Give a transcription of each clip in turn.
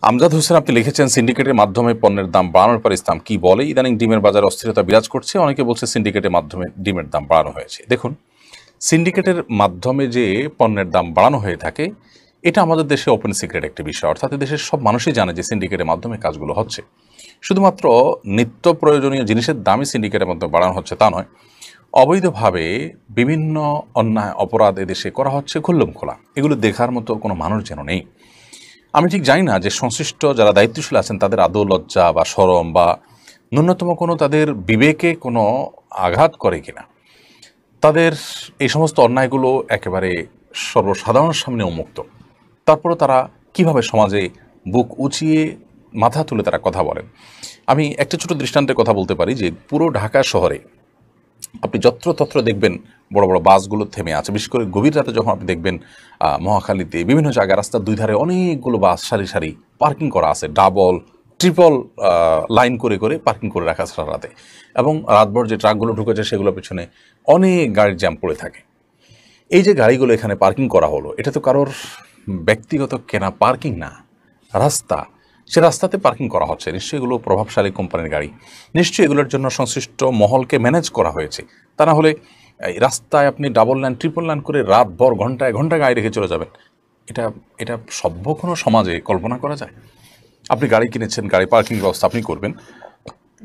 আমজাদ হোসেন আপনি লিখেছেন, সিন্ডিকেটের মাধ্যমে পণ্যের দাম বাড়ানোর পর ইসলাম কি বলে? ইদানিং ডিমের বাজারে অস্থিরতা বিরাজ করছে, অনেকে বলছে সিন্ডিকেটের মাধ্যমে ডিমের দাম বাড়ানো হয়েছে। দেখুন, সিন্ডিকেটের মাধ্যমে যে পণ্যের দাম বাড়ানো হয়ে থাকে, এটা আমাদের দেশে ওপেন সিক্রেট একটি বিষয়। অর্থাৎ দেশের সব মানুষই জানে যে সিন্ডিকেটের মাধ্যমে কাজগুলো হচ্ছে। শুধুমাত্র নিত্য প্রয়োজনীয় জিনিসের দামই সিন্ডিকেটের মাধ্যমে বাড়ানো হচ্ছে তা নয়, অবৈধভাবে বিভিন্ন অন্যায় অপরাধ এদেশে করা হচ্ছে খুল্লুম খোলা। এগুলো দেখার মতো কোনো মানুষ যেন নেই। আমি ঠিক জানি না যে সংশ্লিষ্ট যারা দায়িত্বশীল আছেন তাদের আদৌ লজ্জা বা শরম বা ন্যূনতম কোনো তাদের বিবেকে কোনো আঘাত করে কিনা। তাদের এই সমস্ত অন্যায়গুলো একেবারে সর্বসাধারণের সামনে উন্মুক্ত, তারপরও তারা কিভাবে সমাজে বুক উঁচিয়ে মাথা তুলে তারা কথা বলেন। আমি একটা ছোট দৃষ্টান্তের কথা বলতে পারি যে পুরো ঢাকা শহরে আপনি যত্রতত্র দেখবেন বড় বড় বাসগুলো থেমে আছে। বিশেষ করে গভীর রাতে যখন আপনি দেখবেন মহাখালীতে বিভিন্ন জায়গায় রাস্তার দুই ধারে অনেকগুলো বাস সারি সারি পার্কিং করা আছে, ডাবল ট্রিপল লাইন করে করে পার্কিং করে রাখা সারা রাতে, এবং রাতভর যে ট্রাকগুলো ঢুকেছে সেগুলোর পিছনে অনেক গাড়ির জ্যাম পড়ে থাকে। এই যে গাড়িগুলো এখানে পার্কিং করা হলো, এটা তো কারোর ব্যক্তিগত কেনা পার্কিং না, রাস্তা। সে রাস্তাতে পার্কিং করা হচ্ছে, নিশ্চয়ই এগুলো প্রভাবশালী কোম্পানির গাড়ি, নিশ্চয়ই এগুলোর জন্য সংশ্লিষ্ট মহলকে ম্যানেজ করা হয়েছে। তা না হলে এই রাস্তায় আপনি ডাবল লাইন ট্রিপল লাইন করে রাতভর ঘন্টায় ঘন্টা গাড়ি রেখে চলে যাবেন। এটা এটা সভ্য কোনো সমাজে কল্পনা করা যায়? আপনি গাড়ি কিনেছেন, গাড়ি পার্কিং ব্যবস্থা আপনি করবেন,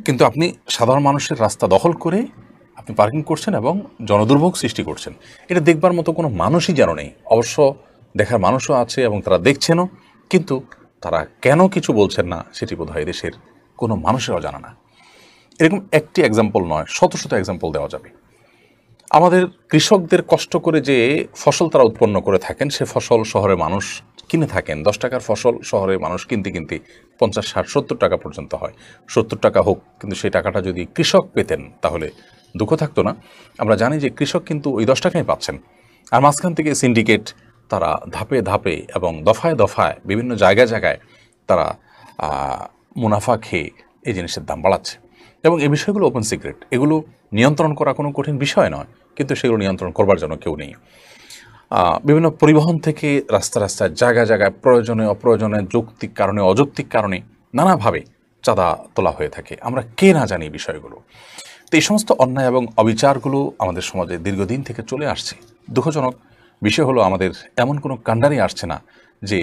কিন্তু আপনি সাধারণ মানুষের রাস্তা দখল করে আপনি পার্কিং করছেন এবং জনদুর্ভোগ সৃষ্টি করছেন। এটা দেখবার মতো কোনো মানুষই যেন নেই। অবশ্য দেখার মানুষও আছে এবং তারা দেখছেনও, কিন্তু তারা কেন কিছু বলছেন না সেটি বোধহয় দেশের কোনো মানুষেরও জানা না। এরকম একটি এক্সাম্পল নয়, শত শত এক্সাম্পল দেওয়া যাবে। আমাদের কৃষকদের কষ্ট করে যে ফসল তারা উৎপন্ন করে থাকেন, সে ফসল শহরের মানুষ কিনে থাকেন। 10 টাকার ফসল শহরের মানুষ কিনতে কিনতে 50, 60, 70 টাকা পর্যন্ত হয়। 70 টাকা হোক, কিন্তু সেই টাকাটা যদি কৃষক পেতেন তাহলে দুঃখ থাকতো না। আমরা জানি যে কৃষক কিন্তু ওই 10 টাকাই পাচ্ছেন, আর মাঝখান থেকে সিন্ডিকেট তারা ধাপে ধাপে এবং দফায় দফায় বিভিন্ন জায়গায় জায়গায় তারা মুনাফা খেয়ে এই জিনিসের দাম বাড়াচ্ছে। এবং এই বিষয়গুলো ওপেন সিক্রেট, এগুলো নিয়ন্ত্রণ করা কোনো কঠিন বিষয় নয়, কিন্তু সেগুলো নিয়ন্ত্রণ করবার জন্য কেউ নেই। বিভিন্ন পরিবহন থেকে রাস্তা রাস্তায় জায়গায় জায়গায় প্রয়োজনে অপ্রয়োজনে, যৌক্তিক কারণে অযৌক্তিক কারণে নানাভাবে চাঁদা তোলা হয়ে থাকে। আমরা কে না জানি বিষয়গুলো। তো এই সমস্ত অন্যায় এবং অবিচারগুলো আমাদের সমাজে দীর্ঘদিন থেকে চলে আসছে। দুঃখজনক বিষয় হলো আমাদের এমন কোনো কাণ্ডারই আসছে না যে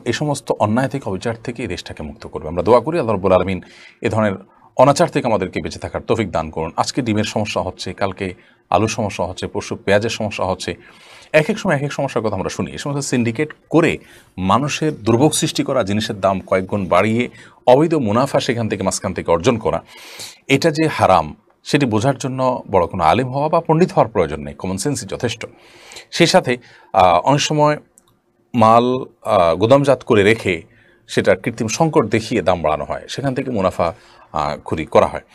এই সমস্ত অন্যায় থেকে অবিচার থেকে এই দেশটাকে মুক্ত করবে। আমরা দোয়া করি আল্লাহ রাব্বুল আলামিন এ ধরনের অনাচার থেকে আমাদেরকে বেঁচে থাকার তৌফিক দান করুন। আজকে ডিমের সমস্যা হচ্ছে, কালকে আলুর সমস্যা হচ্ছে, পরশু পেঁয়াজের সমস্যা হচ্ছে। এক এক সময় এক এক সমস্যার কথা আমরা শুনি। এই সমস্ত সিন্ডিকেট করে মানুষের দুর্ভোগ সৃষ্টি করা, জিনিসের দাম কয়েক গুণ বাড়িয়ে অবৈধ মুনাফা সেখান থেকে মাঝখান থেকে অর্জন করা, এটা যে হারাম সেটি বোঝার জন্য বড় কোনো আলেম হওয়া বা পণ্ডিত হওয়ার প্রয়োজন নেই, কমন সেন্সই যথেষ্ট। সেই সাথে অনেক সময় মাল গুদামজাত করে রেখে সেটার কৃত্রিম সংকট দেখিয়ে দাম বাড়ানো হয়, সেখান থেকে মুনাফা খুরি করা হয়।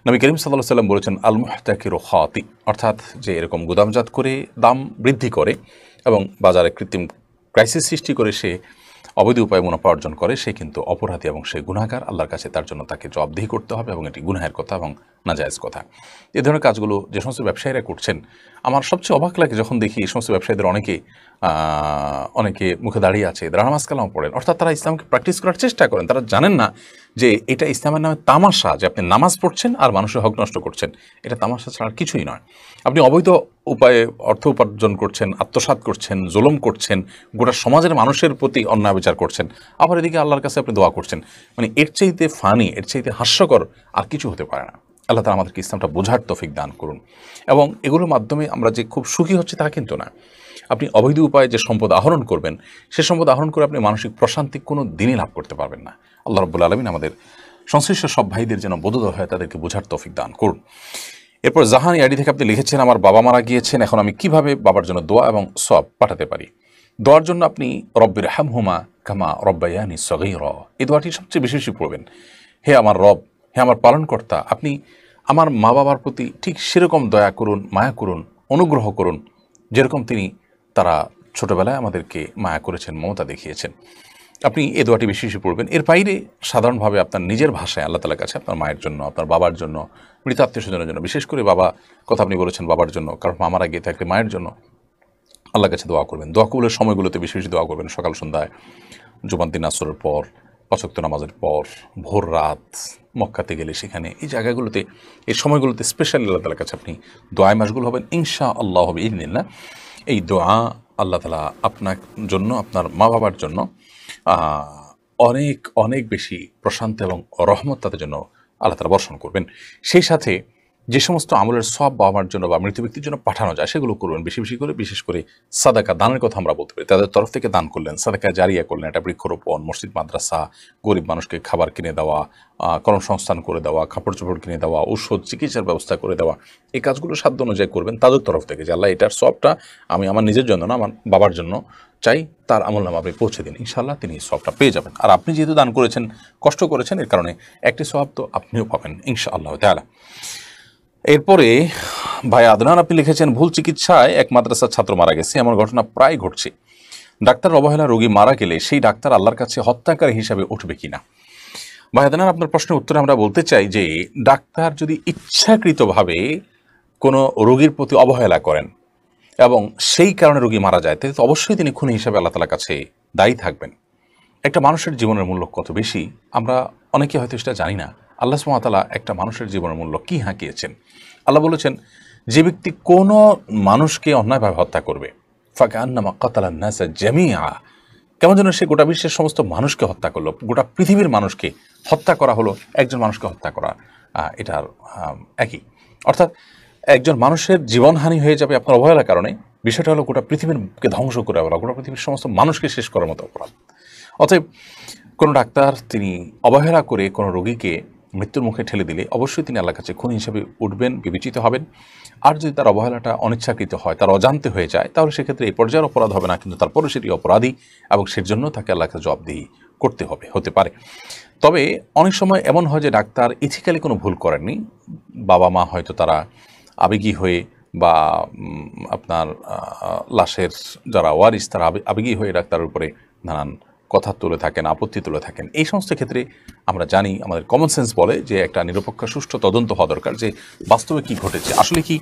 নবী করিম সাল্লাল্লাহু আলাইহি ওয়াসাল্লাম বলেছেন, আল মুহতাকিরু খাতি, অর্থাৎ যে এরকম গুদামজাত করে দাম বৃদ্ধি করে এবং বাজারে কৃত্রিম ক্রাইসিস সৃষ্টি করে সে অবৈধ উপায়ে মুনাফা অর্জন করে, সে কিন্তু অপরাধী এবং সে গুনাহগার। আল্লাহর কাছে তার জন্য তাকে জবাবদিহি করতে হবে, এবং এটি গুনাহের কথা এবং নাজায়েজ কথা। এ ধরনের কাজগুলো যে সমস্ত ব্যবসায়ীরা করছেন, আমার সবচেয়ে অবাক লাগে যখন দেখি এই সমস্ত ব্যবসায়ীদের অনেকে মুখে দাঁড়িয়ে আছে, তারা নামাজ কালাম পড়েন, অর্থাৎ তারা ইসলামকে প্র্যাকটিস করার চেষ্টা করেন। তারা জানেন না যে এটা ইসলামের নামে তামাশা, যে আপনি নামাজ পড়ছেন আর মানুষের হক নষ্ট করছেন। এটা তামাশা ছাড়া আর কিছুই নয়। আপনি অবৈধ উপায়ে অর্থ উপার্জন করছেন, আত্মসাৎ করছেন, জুলুম করছেন, গোটা সমাজের মানুষের প্রতি অন্যায় বিচার করছেন, আবার এদিকে আল্লাহর কাছে আপনি দোয়া করছেন। মানে এর চাইতে ফানি, এর চাইতে হাস্যকর আর কিছু হতে পারে না। আল্লাহ তাআলা আমাদেরকে ইসলামটা বোঝার তৌফিক দান করুন। এবং এগুলোর মাধ্যমে আমরা যে খুব সুখী হচ্ছে তা কিন্তু না। আপনি অবৈধ উপায়ে যে সম্পদ আহরণ করবেন, সে সম্পদ আহরণ করে আপনি মানসিক প্রশান্তি কোনো দিনই লাভ করতে পারবেন না। আল্লাহ রাব্বুল আলামিন আমাদের সংশ্লিষ্ট সব ভাইদের যেন বোধোদয় হয়, তাদেরকে বোঝার তৌফিক দান করুন। এরপর জাহানি আইডি থেকে আপনি লিখেছেন, আমার বাবা মারা গিয়েছেন, এখন আমি কিভাবে বাবার জন্য দোয়া এবং সওয়াব পাঠাতে পারি? দোয়ার জন্য আপনি রব্বির হামহুমা কামা রব্বায়ানি সগীরা, এই দোয়াটি সবচেয়ে বেশি বেশি পড়বেন। হে আমার রব, হে আমার পালনকর্তা, আপনি আমার মা বাবার প্রতি ঠিক সেরকম দয়া করুন, মায়া করুন, অনুগ্রহ করুন, যেরকম তারা ছোটবেলায় আমাদেরকে মায়া করেছেন, মমতা দেখিয়েছেন। আপনি এই দোয়াটি বেশি বেশি পড়বেন। এর বাইরে সাধারণভাবে আপনার নিজের ভাষায় আল্লাহ তাআলার কাছে আপনার মায়ের জন্য, আপনার বাবার জন্য, মৃত আত্মীয় স্বজনের জন্য, বিশেষ করে বাবা কথা আপনি বলেছেন বাবার জন্য, কারণ মা মারা গিয়ে থাকলে মায়ের জন্য আল্লাহর কাছে দোয়া করবেন। দোয়া কবুলের সময়গুলোতে বেশি বেশি দোয়া করবেন, সকাল সন্ধ্যায়, জুমার দিন আসরের পর, পাঁচ ওয়াক্ত নামাজের পর ভোর রাত মক্কাতে গেলে সেখানে এই জায়গাগুলোতে এই সময়গুলোতে স্পেশালি আল্লাহ তালার কাছে আপনি দোয়ায় মাসগুলো হবেন ইনশা আল্লাহ হবে ইদিনিল্লাহ। এই দোয়া আল্লাহ তালা আপনার জন্য আপনার মা বাবার জন্য অনেক অনেক বেশি প্রশান্ত এবং রহমত তাদের জন্য আল্লাহ তালা বর্ষণ করবেন। সেই সাথে যে সমস্ত আমলের সব বাবা মার জন্য বা মৃত ব্যক্তির জন্য পাঠানো যায় সেগুলো করবেন বেশি বেশি করে। বিশেষ করে সাদাকা দানের কথা আমরা বলতে পারি, তাদের তরফ থেকে দান করলেন, সাদাকা জারিয়া করলেন, একটা বৃক্ষরোপণ, মসজিদ মাদ্রাসা, গরিব মানুষকে খাবার কিনে দেওয়া, কর্মসংস্থান করে দেওয়া, কাপড় চোপড় কিনে দেওয়া, ঔষধ চিকিৎসার ব্যবস্থা করে দেওয়া, এই কাজগুলো সাধ্য অনুযায়ী করবেন তাদের তরফ থেকে, যে আল্লাহ এটার সবটা আমি আমার নিজের জন্য না আমার বাবার জন্য চাই, তার আমল নামা আপনি পৌঁছে দিন, ইনশাআল্লাহ তিনি সবটা পেয়ে যাবেন। আর আপনি যেহেতু দান করেছেন, কষ্ট করেছেন, এর কারণে একটি সওয়াব তো আপনিও পাবেন ইনশাআল্লাহ তাআলা। এরপরে ভাই আদনান আপনি লিখেছেন, ভুল চিকিৎসায় এক মাদ্রাসার ছাত্র মারা গেছে, এমন ঘটনা প্রায় ঘটছে। ডাক্তার অবহেলা রোগী মারা গেলে সেই ডাক্তার আল্লাহর কাছে হত্যাকারী হিসাবে উঠবে কিনা? ভাই আদনান আপনার প্রশ্নের উত্তরে আমরা বলতে চাই যে ডাক্তার যদি ইচ্ছাকৃতভাবে কোনো রোগীর প্রতি অবহেলা করেন এবং সেই কারণে রোগী মারা যায়, তাহলে তো অবশ্যই তিনি খুনি হিসাবে আল্লাহ তাআলার কাছে দায়ী থাকবেন। একটা মানুষের জীবনের মূল্য কত বেশি আমরা অনেকে হয়তো সেটা জানি না। আল্লাহ সুবহানাহু ওয়া তাআলা একটা মানুষের জীবনের মূল্য কি হাঁকিয়েছেন। আল্লাহ বলেছেন, যে ব্যক্তি কোনো মানুষকে অন্যায়ভাবে হত্যা করবে, ফাকান্নামা কাতালান নাসা জামিআ, কেমন যেন সে গোটা বিশ্বের সমস্ত মানুষকে হত্যা করলো, গোটা পৃথিবীর মানুষকে হত্যা করা হলো একজন মানুষকে হত্যা করা, এটার একই। অর্থাৎ একজন মানুষের জীবনহানি হয়ে যাবে আপনার অবহেলার কারণে, বিষয়টা হলো গোটা পৃথিবীকে ধ্বংস করে ফেলা, গোটা পৃথিবীর সমস্ত মানুষকে শেষ করার মতো অপরাধ। অতএব কোনো ডাক্তার তিনি অবহেলা করে কোনো রোগীকে মৃত্যুর মুখে ঠেলে দিলে অবশ্যই তিনি আল্লাহর কাছে খুনি হিসেবে উঠবেন, বিবেচিত হবেন। আর যদি তার অবহেলাটা অনিচ্ছাকৃত হয়, তার অজান্তে হয়ে যায়, তাহলে সেক্ষেত্রে এই পর্যায়ের অপরাধ হবে না, কিন্তু তারপরে সেটি অপরাধী এবং সের জন্য তাকে আল্লাহকে জবাবদিহি করতে হবে, হতে পারে। তবে অনেক সময় এমন হয় যে ডাক্তার ইথিক্যালি কোনো ভুল করেননি, বাবা মা হয়তো তারা আবেগী হয়ে বা আপনার লাশের যারা ওয়ারিস তারা আবেগী হয়ে ডাক্তারের উপরে নানান কথা তুলে থাকেন, আপত্তি তুলে থাকেন। এই সমস্ত ক্ষেত্রে আমরা জানি, আমাদের কমন সেন্স বলে যে একটা নিরপেক্ষ সুষ্ঠু তদন্ত হওয়া দরকার, যে বাস্তবে কি ঘটেছে, আসলে কি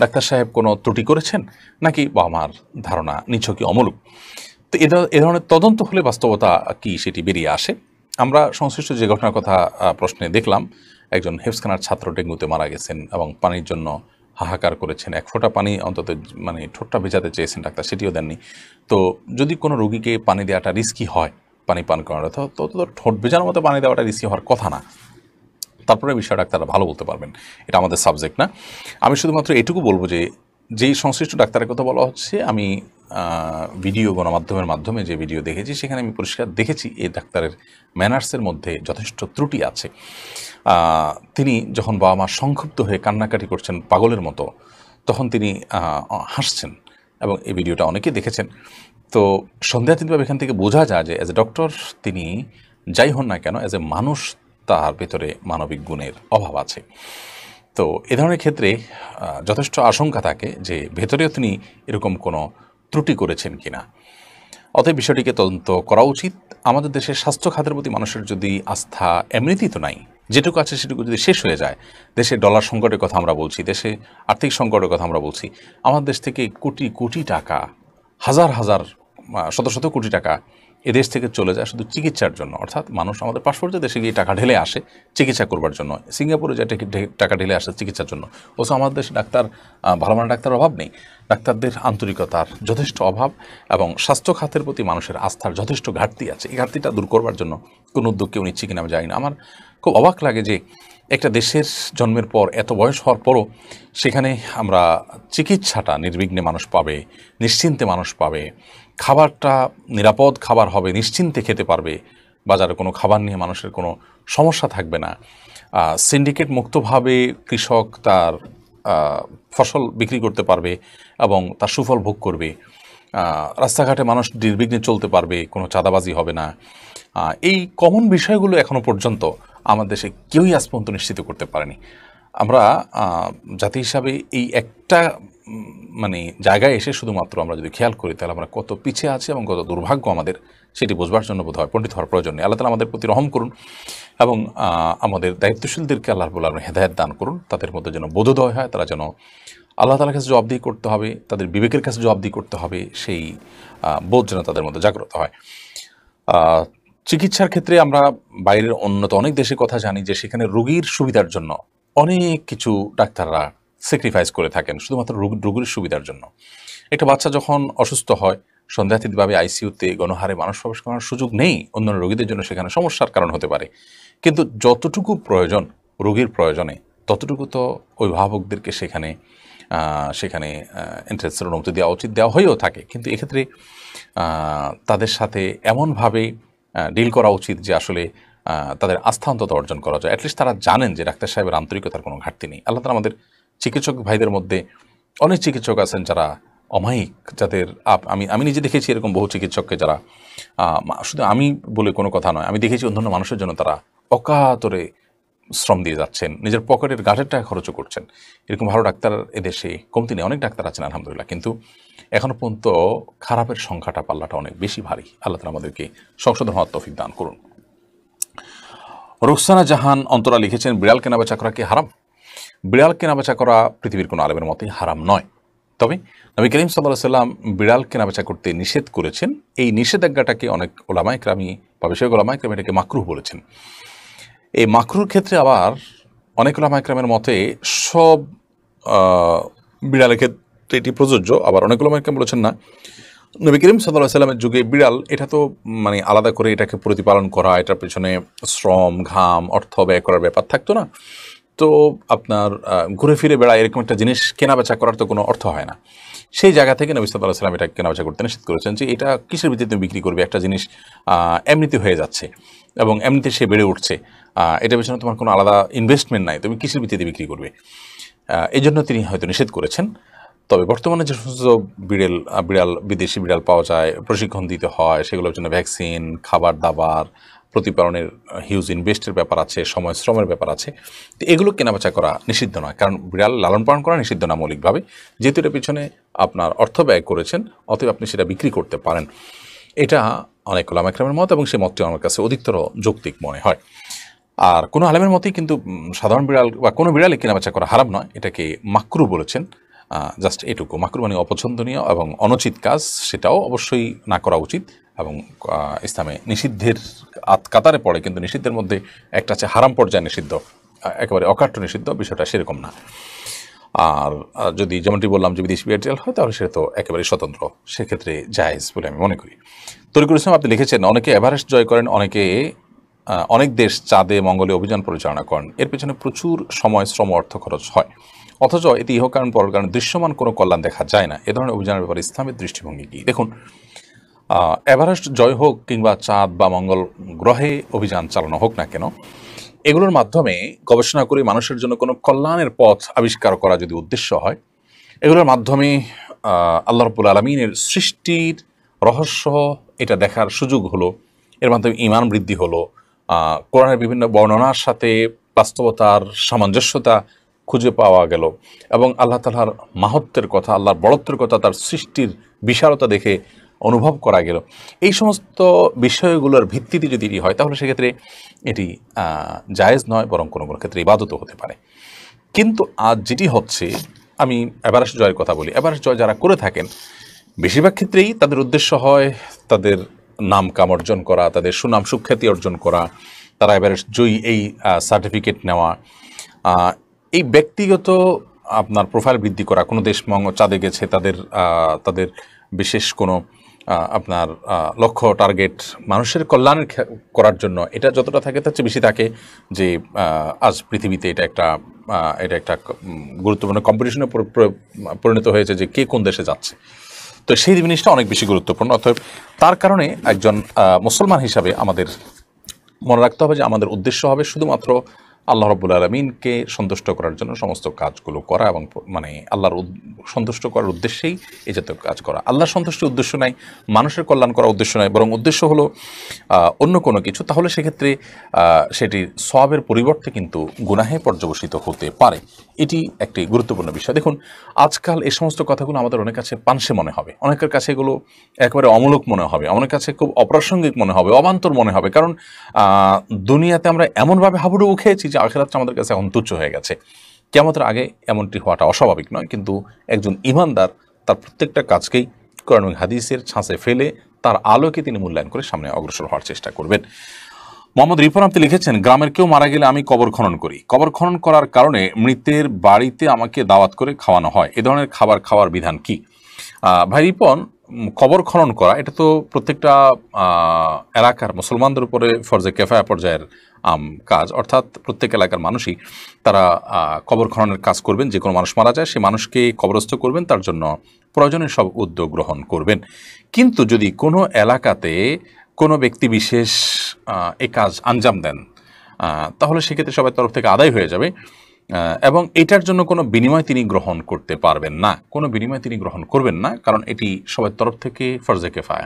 ডাক্তার সাহেব কোনো ত্রুটি করেছেন নাকি বা আমার ধারণা নিছকই অমূলক। তো এ ধরনের তদন্ত হলে বাস্তবতা কি সেটি বেরিয়ে আসে। আমরা সংশ্লিষ্ট যে ঘটনার কথা প্রশ্নে দেখলাম, একজন হেফজখানার ছাত্র ডেঙ্গুতে মারা গেছেন এবং পানির জন্য হাহাকার করেছেন, এক ফোঁটা পানি অন্তত মানে ঠোঁটটা ভেজাতে চেয়েছেন ডাক্তার, সেটিও দেননি। তো যদি কোনো রোগীকে পানি দেওয়াটা রিস্কি হয়, পানি পান করানো, তো ঠোঁট ভেজানোর মতো পানি দেওয়াটা রিস্কি হওয়ার কথা না। তারপরে বিষয় ডাক্তাররা ভালো বলতে পারবেন, এটা আমাদের সাবজেক্ট না। আমি শুধুমাত্র এটুকু বলবো যে যেই সংশ্লিষ্ট ডাক্তারের কথা বলা হচ্ছে, আমি ভিডিও গণমাধ্যমের মাধ্যমে যে ভিডিও দেখেছি সেখানে আমি পরিষ্কার দেখেছি এই ডাক্তারের ম্যানার্সের মধ্যে যথেষ্ট ত্রুটি আছে। তিনি যখন বাবা মা সংক্ষুব্ধ হয়ে কান্নাকাটি করছেন পাগলের মতো, তখন তিনি হাসছেন এবং এই ভিডিওটা অনেকে দেখেছেন। তো সন্দেহাতীতভাবে এখান থেকে বোঝা যায় যে অ্যাজ এ ডক্টর তিনি যাই হন না কেন, অ্যাজ এ মানুষ তার ভেতরে মানবিক গুণের অভাব আছে। তো এ ধরনের ক্ষেত্রে যথেষ্ট আশঙ্কা থাকে যে ভেতরেও তিনি এরকম কোনো ত্রুটি করেছেন কিনা। অতএব বিষয়টিকে তদন্ত করা উচিত। আমাদের দেশের স্বাস্থ্য খাতের প্রতি মানুষের যদি আস্থা এমনিতেই তো নাই, যেটুকু আছে সেটুকু যদি শেষ হয়ে যায়, দেশে ডলার সংকটের কথা আমরা বলছি, দেশে আর্থিক সংকটের কথা আমরা বলছি, আমার দেশ থেকে কোটি কোটি টাকা, হাজার হাজার শত শত কোটি টাকা এদেশ থেকে চলে যায় শুধু চিকিৎসার জন্য। অর্থাৎ মানুষ আমাদের পার্শ্ববর্তী দেশে গিয়ে টাকা ঢেলে আসে চিকিৎসা করবার জন্য, সিঙ্গাপুরে যায় টাকা ঢেলে আসে চিকিৎসার জন্য। অথচ আমাদের দেশে ডাক্তার, ভালো মানের ডাক্তার অভাব নেই, ডাক্তারদের আন্তরিকতার যথেষ্ট অভাব এবং স্বাস্থ্য খাতের প্রতি মানুষের আস্থার যথেষ্ট ঘাটতি আছে। এই ঘাটতিটা দূর করবার জন্য কোনো উদ্যোগ কেউ নিচ্ছে কিনা আমি জানি না। আমার খুব অবাক লাগে যে একটা দেশের জন্মের পর এত বয়স হওয়ার পরও সেখানে আমরা চিকিৎসাটা নির্বিঘ্নে মানুষ পাবে, নিশ্চিন্তে মানুষ পাবে, খাবারটা নিরাপদ খাবার হবে, নিশ্চিন্তে খেতে পারবে, বাজারে কোনো খাবার নিয়ে মানুষের কোনো সমস্যা থাকবে না, সিন্ডিকেট মুক্তভাবে কৃষক তার ফসল বিক্রি করতে পারবে এবং তার সুফল ভোগ করবে, রাস্তাঘাটে মানুষ নির্বিঘ্নে চলতে পারবে, কোনো চাঁদাবাজি হবে না। এই কমন বিষয়গুলো এখনও পর্যন্ত আমাদের দেশে কেউই আজ পর্যন্ত নিশ্চিত করতে পারেনি। আমরা জাতি হিসাবে এই একটা মানে জায়গায় এসে শুধুমাত্র আমরা যদি খেয়াল করি, তাহলে আমরা কত পিছিয়ে আছি এবং কত দুর্ভাগ্য আমাদের, সেটি বোঝবার জন্য বোধ হয় পণ্ডিত হওয়ার প্রয়োজন নেই। আল্লাহ তাআলা আমাদের প্রতি রহম করুন এবং আমাদের দায়িত্বশীলদেরকে আল্লাহ রাব্বুল আলামিন হেদায়েত দান করুন, তাদের মধ্যে যেন বোধোদয় হয়, তারা যেন আল্লাহ তাআলার কাছে জবাবদিহি করতে হবে, তাদের বিবেকের কাছে জবাবদিহি করতে হবে, সেই বোধ যেন তাদের মধ্যে জাগ্রত হয়। চিকিৎসার ক্ষেত্রে আমরা বাইরের উন্নত অনেক দেশের কথা জানি যে সেখানে রোগীর সুবিধার জন্য অনেক কিছু ডাক্তাররা স্যাক্রিফাইস করে থাকেন শুধুমাত্র রোগীর সুবিধার জন্য। একটা বাচ্চা যখন অসুস্থ হয় সন্দেহাতীতভাবে আইসিইউতে গণহারে মানুষ প্রবেশ করার সুযোগ নেই, অন্যান্য রোগীদের জন্য সেখানে সমস্যার কারণ হতে পারে। কিন্তু যতটুকু প্রয়োজন রোগীর প্রয়োজনে ততটুকু তো অভিভাবকদেরকে সেখানে সেখানে এন্ট্রান্সের অনুমতি দেওয়া উচিত, দেওয়া হয়েও থাকে। কিন্তু এক্ষেত্রে তাদের সাথে এমনভাবে ডিল করা উচিত যে আসলে তাদের আস্থা অন্তত অর্জন করা যায়। অ্যাটলিস্ট তারা জানেন যে ডাক্তার সাহেবের আন্তরিকতার কোনো ঘাটতি নেই। আল্লাহ তাআলা আমাদের চিকিৎসক ভাইদের মধ্যে অনেক চিকিৎসক আছেন যারা অমায়িক, যাদের আমি নিজে দেখেছি এরকম বহু চিকিৎসককে যারা শুধু আমি বলে কোনো কথা নয়, আমি দেখেছি অন্যান্য মানুষের জন্য তারা অকাতরে শ্রম দিয়ে যাচ্ছেন, নিজের পকেটের গাঁটের টাকা খরচও করছেন। এরকম ভালো ডাক্তার এদেশে কমতি নেই, অনেক ডাক্তার আছেন আলহামদুলিল্লাহ। কিন্তু এখনও পর্যন্ত খারাপের সংখ্যাটা পাল্লাটা অনেক বেশি ভারী। আল্লাহ তাআলা আমাদেরকে সংশোধন হওয়ার তৌফিক দান করুন। রুকসানা জাহান অন্তরা লিখেছেন, বিড়াল কেনাবেচা করা কি হারাম? বিড়াল কেনাবেচা করা পৃথিবীর কোনো আলেমের মতেই হারাম নয়। তবে নবী করিম সাল্লাল্লাহু আলাইহি ওয়াসাল্লাম বিড়াল কেনাবেচা করতে নিষেধ করেছেন। এই নিষেধাজ্ঞাটাকে অনেক ওলামায়ে কেরামি বা বিষয়ক ওলামায়ে কেরাম এটাকে মাকরুহ বলেছেন। এই মাকরুর ক্ষেত্রে আবার অনেক ওলামায়ে কেরামের মতে সব বিড়ালের ক্ষেত্রে এটি প্রযোজ্য, আবার অনেক ওলামায়ে কেরাম বলেছেন না। নবী করিম সাল্লাল্লাহু আলাইহি ওয়াসাল্লামের যুগে বিড়াল এটা তো মানে আলাদা করে এটাকে প্রতিপালন করা, এটার পেছনে শ্রম ঘাম অর্থ ব্যয় করার ব্যাপার থাকতো না। তো আপনার ঘুরে ফিরে বেড়ায় এরকম একটা জিনিস কেনাবেচা করার তো কোনো অর্থ হয় না। সেই জায়গা থেকে নবী সাল্লাল্লাহু আলাইহি ওয়াসাল্লাম এটা কেনাবেচা করতে নিষেধ করেছেন যে এটা কিসের ভিত্তিতে তুমি বিক্রি করবে, একটা জিনিস এমনিতে হয়ে যাচ্ছে এবং এমনিতে সে বেড়ে উঠছে, এটার পেছনে তোমার কোনো আলাদা ইনভেস্টমেন্ট নাই, তুমি কিসের ভিত্তিতে বিক্রি করবে। এই জন্য তিনি হয়তো নিষেধ করেছেন। তবে বর্তমানে যে সমস্ত বিড়াল বিদেশি বিড়াল পাওয়া যায়, প্রশিক্ষণ দিতে হয়, সেগুলোর জন্য ভ্যাকসিন, খাবার দাবার, প্রতিপালনের হিউজ ইনভেস্টের ব্যাপার আছে, সময় শ্রমের ব্যাপার আছে। তো এগুলো কেনাবেচা করা নিষিদ্ধ নয়, কারণ বিড়াল লালন পালন করা নিষিদ্ধ না মৌলিকভাবে। যেহেতু এটার পিছনে আপনার অর্থ ব্যয় করেছেন, অতএব আপনি সেটা বিক্রি করতে পারেন। এটা অনেক ওলামায়ে কেরামের মত এবং সেই মতটি আমার কাছে অধিকতর যৌক্তিক মনে হয়। আর কোনো আলেমের মতেই কিন্তু সাধারণ বিড়াল বা কোনো বিড়ালে কেনাবেচা করা হারাম নয়, এটাকে মাকরু বলেছেন। জাস্ট এটুকু, মাকরু মানে অপছন্দনীয় এবং অনুচিত কাজ, সেটাও অবশ্যই না করা উচিত এবং ইসলামে নিষিদ্ধের কাতারে পড়ে, কিন্তু নিষিদ্ধের মধ্যে একটা আছে হারাম পর্যায়ে নিষিদ্ধ, একেবারে অকাট্য নিষিদ্ধ, বিষয়টা সেরকম না। আর যদি যেমনটি বললাম যে বিদেশি বিড়াল হয় তাহলে সেটা তো একেবারে স্বতন্ত্র, সেক্ষেত্রে জায়েজ বলে আমি মনে করি। তরিকুল ইসলাম আপনি লিখেছেন, অনেকে এভারেস্ট জয় করেন, অনেকে অনেক দেশ চাঁদে মঙ্গলে অভিযান পরিচালনা করেন, এর পেছনে প্রচুর সময় শ্রম অর্থ খরচ হয়, অথচ এতে ইহকারণ পরকারণ দৃশ্যমান কোনো কল্যাণ দেখা যায় না। এ ধরনের অভিযানের ব্যাপারে ইসলামের দৃষ্টিভঙ্গি কী? দেখুন, এভারেস্ট জয় হোক কিংবা চাঁদ বা মঙ্গল গ্রহে অভিযান চালানো হোক না কেন, এগুলোর মাধ্যমে গবেষণা করে মানুষের জন্য কোনো কল্যাণের পথ আবিষ্কার করা যদি উদ্দেশ্য হয়, এগুলোর মাধ্যমে আল্লাহ রাব্বুল আলামিনের সৃষ্টির রহস্য এটা দেখার সুযোগ হলো, এর মাধ্যমে ঈমান বৃদ্ধি হলো, কোরআনের বিভিন্ন বর্ণনার সাথে বাস্তবতার সামঞ্জস্যতা খুঁজে পাওয়া গেল এবং আল্লাহ তাআলার মাহাত্ম্যের কথা, আল্লাহর বড়ত্বের কথা, তার সৃষ্টির বিশালতা দেখে অনুভব করা গেল। এই সমস্ত বিষয়গুলোর ভিত্তিতে যদি এটি হয় তাহলে সেক্ষেত্রে এটি জায়েজ নয়, বরং কোনো কোনো ক্ষেত্রে ইবাদতও হতে পারে। কিন্তু আজ যেটি হচ্ছে, আমি এভারেস্ট জয়ের কথা বলি, এভারেস্ট জয় যারা করে থাকেন বেশিরভাগ ক্ষেত্রেই তাদের উদ্দেশ্য হয় তাদের নাম কাম অর্জন করা, তাদের সুনাম সুখ্যাতি অর্জন করা, তারা এভারেস্ট জয়ী এই সার্টিফিকেট নেওয়া, এই ব্যক্তিগত আপনার প্রোফাইল বৃদ্ধি করা। কোনো দেশ চাঁদে গেছে, তাদের বিশেষ কোনো আপনার লক্ষ্য টার্গেট মানুষের কল্যাণের করার জন্য এটা যতটা থাকে তার চেয়ে বেশি থাকে যে আজ পৃথিবীতে এটা একটা গুরুত্বপূর্ণ কম্পিটিশনে পরিণত হয়েছে যে কে কোন দেশে যাচ্ছে। তো সেই জিনিসটা অনেক বেশি গুরুত্বপূর্ণ। অতএব তার কারণে একজন মুসলমান হিসাবে আমাদের মনে রাখতে হবে যে আমাদের উদ্দেশ্য হবে শুধুমাত্র আল্লাহ রাব্বুল আলামিনকে সন্তুষ্ট করার জন্য সমস্ত কাজগুলো করা এবং মানে আল্লাহর সন্তুষ্ট করার উদ্দেশ্যেই এই জাতীয় কাজ করা। আল্লাহর সন্তুষ্টির উদ্দেশ্য নাই, মানুষের কল্যাণ করার উদ্দেশ্য নয়, বরং উদ্দেশ্য হলো অন্য কোনো কিছু। তাহলে সেক্ষেত্রে সেটি সওয়াবের পরিবর্তে কিন্তু গুনাহে পর্যবসিত হতে পারে। এটি একটি গুরুত্বপূর্ণ বিষয়। দেখুন, আজকাল এই সমস্ত কথাগুলো আমাদের অনেক কাছে পানসে মনে হবে, অনেকের কাছে এগুলো একেবারে অমূলক মনে হবে, অনেকের কাছে খুব অপ্রাসঙ্গিক মনে হবে, অবান্তর মনে হবে। কারণ দুনিয়াতে আমরা এমনভাবে হাবুডুবু খেয়েছি যে আখিরাতটা আমাদের কাছে এখন তুচ্ছ হয়ে গেছে। কিয়ামতের আগে এমনটি হওয়াটা অস্বাভাবিক নয়, কিন্তু একজন ঈমানদার তার প্রত্যেকটা কাজকেই কোরআন এবং হাদিসের ছাঁচে ফেলে তার আলোকে তিনি মূল্যায়ন করে সামনে অগ্রসর হওয়ার চেষ্টা করবেন। মোহাম্মদ রিপন আপনি লিখেছেন, গ্রামের কেউ মারা গেলে আমি কবর খনন করি। কবর খনন করার কারণে মৃতের বাড়িতে আমাকে দাওয়াত করে খাওয়ানো হয়। এ ধরনের খাবার খাওয়ার বিধান কি? ভাই রিপন, কবর খনন করা এটা তো প্রত্যেকটা এলাকার মুসলমানদের উপরে ফরজে কেফায়া পর্যায়ের কাজ, অর্থাৎ প্রত্যেক এলাকার মানুষই তারা কবর খননের কাজ করবেন। যে কোনো মানুষ মারা যায় সে মানুষকে কবরস্থ করবেন, তার জন্য প্রয়োজনীয় সব উদ্যোগ গ্রহণ করবেন। কিন্তু যদি কোনো এলাকাতে কোনো ব্যক্তি বিশেষ এই কাজ আঞ্জাম দেন, তাহলে সেক্ষেত্রে সবার তরফ থেকে আদায় হয়ে যাবে এবং এটার জন্য কোনো বিনিময় তিনি গ্রহণ করতে পারবেন না, কোনো বিনিময় তিনি গ্রহণ করবেন না, কারণ এটি সবার তরফ থেকে ফরজে কেফায়া।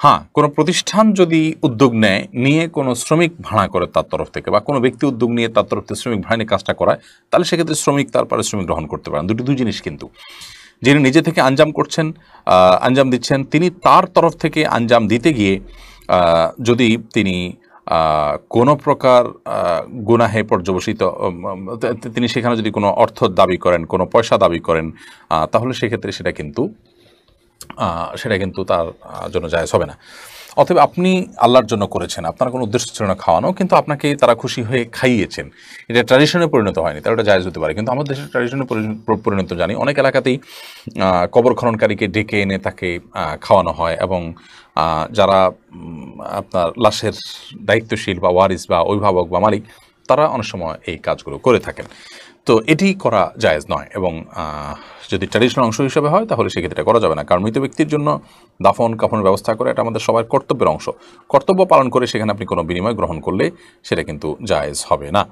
হ্যাঁ, কোনো প্রতিষ্ঠান যদি উদ্যোগ নিয়ে কোনো শ্রমিক ভাড়া করে তার তরফ থেকে, বা কোনো ব্যক্তি উদ্যোগ নিয়ে তার তরফ থেকে শ্রমিক ভাড়া নিয়ে কাজটা করায়, তাহলে সেক্ষেত্রে শ্রমিক তার পারিশ্রমিক গ্রহণ করতে পারেন। দুই জিনিস কিন্তু। যিনি নিজে থেকে আঞ্জাম করছেন, আঞ্জাম দিচ্ছেন, তিনি তার তরফ থেকে আঞ্জাম দিতে গিয়ে যদি তিনি কোনো প্রকার গুনাহে পর্যবসিত, তিনি সেখানে যদি কোনো অর্থ দাবি করেন, কোনো পয়সা দাবি করেন, তাহলে সেক্ষেত্রে সেটা কিন্তু তার জন্য জায়েজ হবে না। অতএব আপনি আল্লাহর জন্য করেছেন, আপনার কোনো উদ্দেশ্য ছিল না খাওয়ানো, কিন্তু আপনাকে তারা খুশি হয়ে খাইয়েছেন, এটা ট্র্যাডিশনে পরিণত হয়নি, তাহলে এটা জায়েজ হতে পারে। কিন্তু আমাদের দেশের ট্র্যাডিশনে পরিণত জানি, অনেক এলাকাতেই কবর খননকারীকে ডেকে এনে তাকে খাওয়ানো হয় এবং যারা আপনার লাশের দায়িত্বশীল বা ওয়ারিস বা অভিভাবক বা মালিক, তারা অনেক সময় এই কাজগুলো করে থাকেন। তো এটি করা জায়েজ নয় এবং যদি ট্র্যাডিশনাল অংশ হিসেবে হয় তাহলে সেক্ষেত্রে করা যাবে না, কারণ মৃত ব্যক্তির জন্য দাফন কাফনের ব্যবস্থা করে এটা আমাদের সবার কর্তব্যের অংশ। কর্তব্য পালন করে সেখানে আপনি কোনো বিনিময় গ্রহণ করলে সেটা কিন্তু জায়েজ হবে না।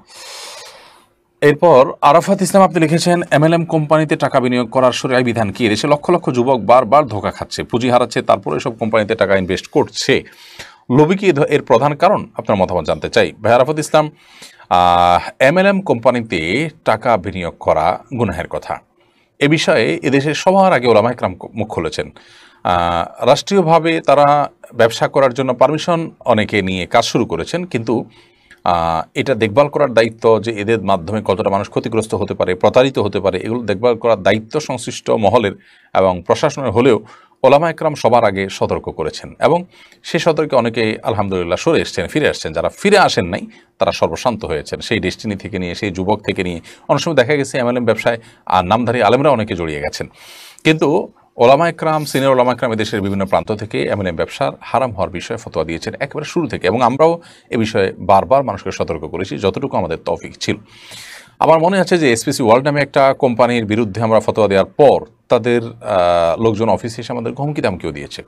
এরপর আরাফাত ইসলাম আপনি লিখেছেন, MLM কোম্পানিতে টাকা বিনিয়োগ করার শরীয়ত বিধান কি? দেশে লক্ষ লক্ষ যুবক বারবার ধোঁকা খাচ্ছে, পুঁজি হারাচ্ছে, তারপরে এসব কোম্পানিতে টাকা ইনভেস্ট করছে। লোভী কি এর প্রধান কারণ? আপনার মতামত জানতে চাই। ভাই আরাফাত ইসলাম, MLM কোম্পানিতে টাকা বিনিয়োগ করা গুনাহের কথা। এ বিষয়ে এদেশের সবার আগে ওলামা ইকরাম মুখ খুলেছেন। রাষ্ট্রীয়ভাবে তারা ব্যবসা করার জন্য পারমিশন অনেকে নিয়ে কাজ শুরু করেছেন, কিন্তু এটা দেখভাল করার দায়িত্ব যে এদের মাধ্যমে কতটা মানুষ ক্ষতিগ্রস্ত হতে পারে, প্রতারিত হতে পারে, এগুলো দেখভাল করার দায়িত্ব সংশ্লিষ্ট মহলের এবং প্রশাসনের হলেও ওলামা একরাম সবার আগে সতর্ক করেছেন এবং সে সতর্কে অনেকে আলহামদুলিল্লাহ সরে এসছেন, ফিরে আসছেন। যারা ফিরে আসেন নাই তারা সর্বশান্ত হয়েছেন, সেই ডেস্টিনি থেকে নিয়ে, সেই যুবক থেকে নিয়ে। অনেক সময় দেখা গেছে MLM ব্যবসায় আর নামধারী আলেমরা অনেকে জড়িয়ে গেছেন, কিন্তু ওলামা একরাম, সিনিয়র ওলামা একরাম এদেশের বিভিন্ন প্রান্ত থেকে MLM ব্যবসার হারাম হওয়ার বিষয়ে ফতোয়া দিয়েছেন একেবারে শুরু থেকে, এবং আমরাও এ বিষয়ে বারবার মানুষকে সতর্ক করেছি যতটুকু আমাদের তৌফিক ছিল। আমার মনে আছে যে SPC ওয়ার্ল্ড নামে একটা কোম্পানির বিরুদ্ধে আমরা ফতোয়া দেওয়ার পর তাদের লোকজন অফিসে এসে আমাদের হুমকি দামকিও দিয়েছে,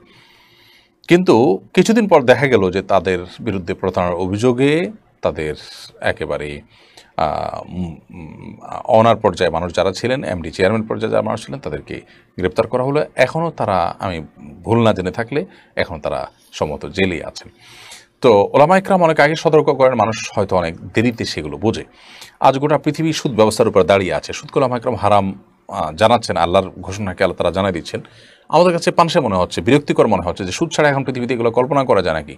কিন্তু কিছুদিন পর দেখা গেল যে তাদের বিরুদ্ধে প্রতারণার অভিযোগে তাদের একেবারে অনার পর্যায়ে মানুষ যারা ছিলেন, MD চেয়ারম্যান পর্যায়ে যারা মানুষ ছিলেন, তাদেরকে গ্রেপ্তার করা হলো। এখনও তারা, আমি ভুল না জেনে থাকলে, এখন তারা সম্ভবত জেলে আছেন। তো ওলামা ইকরাম অনেক আগে সতর্ক করেন, মানুষ হয়তো অনেক দেরিতে সেগুলো বোঝে। আজ গোটা পৃথিবী সুদ ব্যবস্থার উপর দাঁড়িয়ে আছে। সুদকে ওলামা ইকরাম হারাম জানাচ্ছেন, আল্লাহর ঘোষণাকে আল্লাহ তারা জানাই দিচ্ছেন। আমাদের কাছে পানসে মনে হচ্ছে, বিরক্তিকর মনে হচ্ছে যে সুদ ছাড়া এখন পৃথিবীতে এগুলো কল্পনা করা যায় নাকি?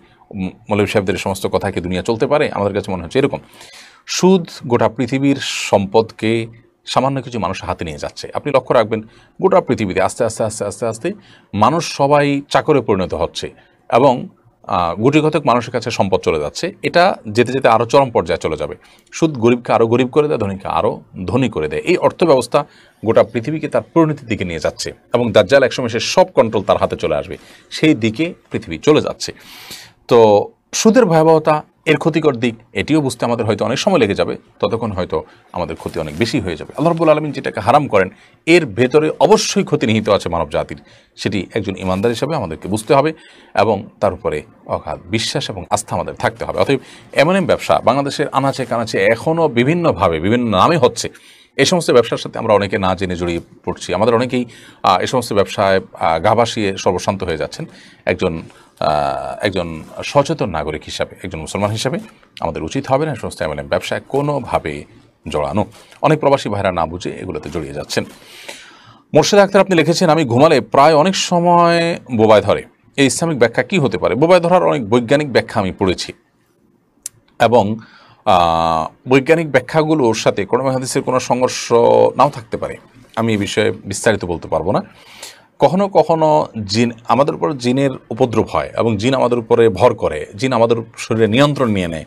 মৌলভী সাহেবদের সমস্ত কথা কি দুনিয়া চলতে পারে? আমাদের কাছে মনে হচ্ছে এরকম। সুদ গোটা পৃথিবীর সম্পদকে সামান্য কিছু মানুষ হাতে নিয়ে যাচ্ছে। আপনি লক্ষ্য রাখবেন, গোটা পৃথিবীতে আস্তে আস্তে আস্তে আস্তে আস্তে মানুষ সবাই চাকরে পরিণত হচ্ছে এবং গুটিকতক মানুষের কাছে সম্পদ চলে যাচ্ছে। এটা যেতে যেতে আরও চরম পর্যায়ে চলে যাবে। সুদ গরিবকে আরও গরিব করে দেয়, ধনীকে আরও ধনী করে দেয়। এই অর্থ ব্যবস্থা গোটা পৃথিবীকে তার পরিণতির দিকে নিয়ে যাচ্ছে এবং দাজ্জাল একসময় সে সব কন্ট্রোল তার হাতে চলে আসবে, সেই দিকে পৃথিবী চলে যাচ্ছে। তো সুদের ভয়াবহতা, এর ক্ষতিকর দিক, এটিও বুঝতে আমাদের হয়তো অনেক সময় লেগে যাবে, ততক্ষণ হয়তো আমাদের ক্ষতি অনেক বেশি হয়ে যাবে। আল্লাহ রাব্বুল আলামিন যেটাকে হারাম করেন এর ভেতরে অবশ্যই ক্ষতি নিহিত আছে মানব জাতির, সেটি একজন ইমানদার হিসাবে আমাদেরকে বুঝতে হবে এবং তার উপরে অগাধ বিশ্বাস এবং আস্থা আমাদের থাকতে হবে। অতএব MLM ব্যবসা বাংলাদেশের আনাচে কানাচে এখনও বিভিন্নভাবে বিভিন্ন নামে হচ্ছে। এই সমস্ত ব্যবসার সাথে আমরা অনেকে না জেনে জড়িয়ে পড়ছি। আমাদের অনেকেই এই সমস্ত ব্যবসায় গা ভাসিয়ে সর্বশান্ত হয়ে যাচ্ছেন। একজন সচেতন নাগরিক হিসাবে, একজন মুসলমান হিসাবে আমাদের উচিত হবে না সমস্ত MLM ব্যবসায় কোনোভাবে জড়ানো। অনেক প্রবাসী ভাইরা না বুঝে এগুলোতে জড়িয়ে যাচ্ছেন। মোর্শেদ আক্তার আপনি লিখেছেন, আমি ঘুমালে প্রায় অনেক সময় বোবায় ধরে, এই ইসলামিক ব্যাখ্যা কি হতে পারে? বোবায় ধরার অনেক বৈজ্ঞানিক ব্যাখ্যা আমি পড়েছি এবং বৈজ্ঞানিক ব্যাখ্যাগুলোর সাথে কোরআন হাদিসের কোনো সংঘর্ষ নাও থাকতে পারে। আমি এই বিষয়ে বিস্তারিত বলতে পারবো না। কখনো কখনো জিন আমাদের উপর জিনের উপদ্রব হয় এবং জিন আমাদের উপরে ভর করে, জিন আমাদের শরীরে নিয়ন্ত্রণ নিয়ে নেয়।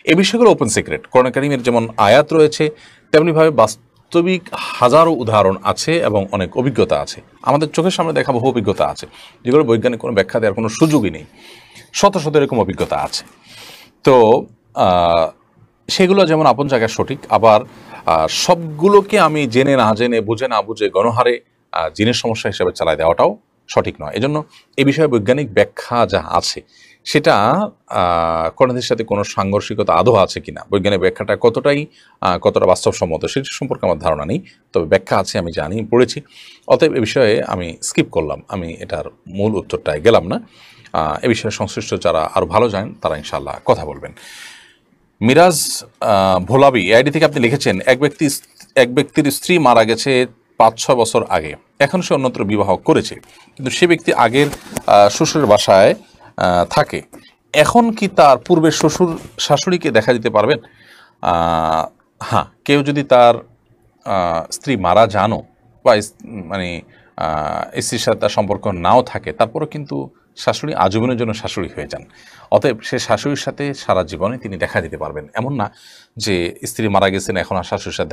এই বিষয়গুলো ওপেন সিক্রেট। কোরআন কারীমের যেমন আয়াত রয়েছে, তেমনিভাবে বাস্তবিক হাজারো উদাহরণ আছে এবং অনেক অভিজ্ঞতা আছে। আমাদের চোখের সামনে দেখা বহু অভিজ্ঞতা আছে, যেগুলো বৈজ্ঞানিক কোনো ব্যাখ্যা দেওয়ার কোনো সুযোগই নেই। শত শত এরকম অভিজ্ঞতা আছে। তো সেগুলো যেমন আপন জায়গায় সঠিক, আবার সবগুলোকে আমি জেনে না জেনে, বুঝে না বুঝে গণহারে জিনের সমস্যা হিসেবে চালাই দেওয়াটাও সঠিক নয়। এজন্য এই বিষয়ে বৈজ্ঞানিক ব্যাখ্যা যা আছে সেটা কোরআনের সাথে কোনো সাংঘর্ষিকতা আদৌ আছে কিনা, বৈজ্ঞানিক ব্যাখ্যাটা কতটা বাস্তবসম্মত সেটা সম্পর্কে আমার ধারণা নেই। তবে ব্যাখ্যা আছে, আমি জানি, পড়েছি। অতএব এ বিষয়ে আমি স্কিপ করলাম, আমি এটার মূল উত্তরটায় গেলাম না। এ বিষয়ে সংশ্লিষ্ট যারা আরও ভালো জানেন তারা ইনশাআল্লাহ কথা বলবেন। মিরাজ ভোলাবি আইডি থেকে আপনি লিখেছেন, এক ব্যক্তির স্ত্রী মারা গেছে 5-6 বছর আগে, এখন সে অন্যত্র বিবাহ করেছে, কিন্তু সে ব্যক্তি আগের শ্বশুরের বাসায় থাকে। এখন কি তার পূর্বের শাশুড়িকে দেখা দিতে পারবেন? হ্যাঁ, কেউ যদি তার স্ত্রী মারা যানও বা মানে স্ত্রীর সাথে তার সম্পর্ক নাও থাকে, তারপরও কিন্তু শাশুড়ি আজীবনের জন্য শাশুড়ি হয়ে যান। অতএব সে শাশুড়ির সাথে সারা জীবনে তিনি দেখা দিতে পারবেন। এমন না যে স্ত্রী মারা গেছেন এখন আর শাশুড়ির সাথে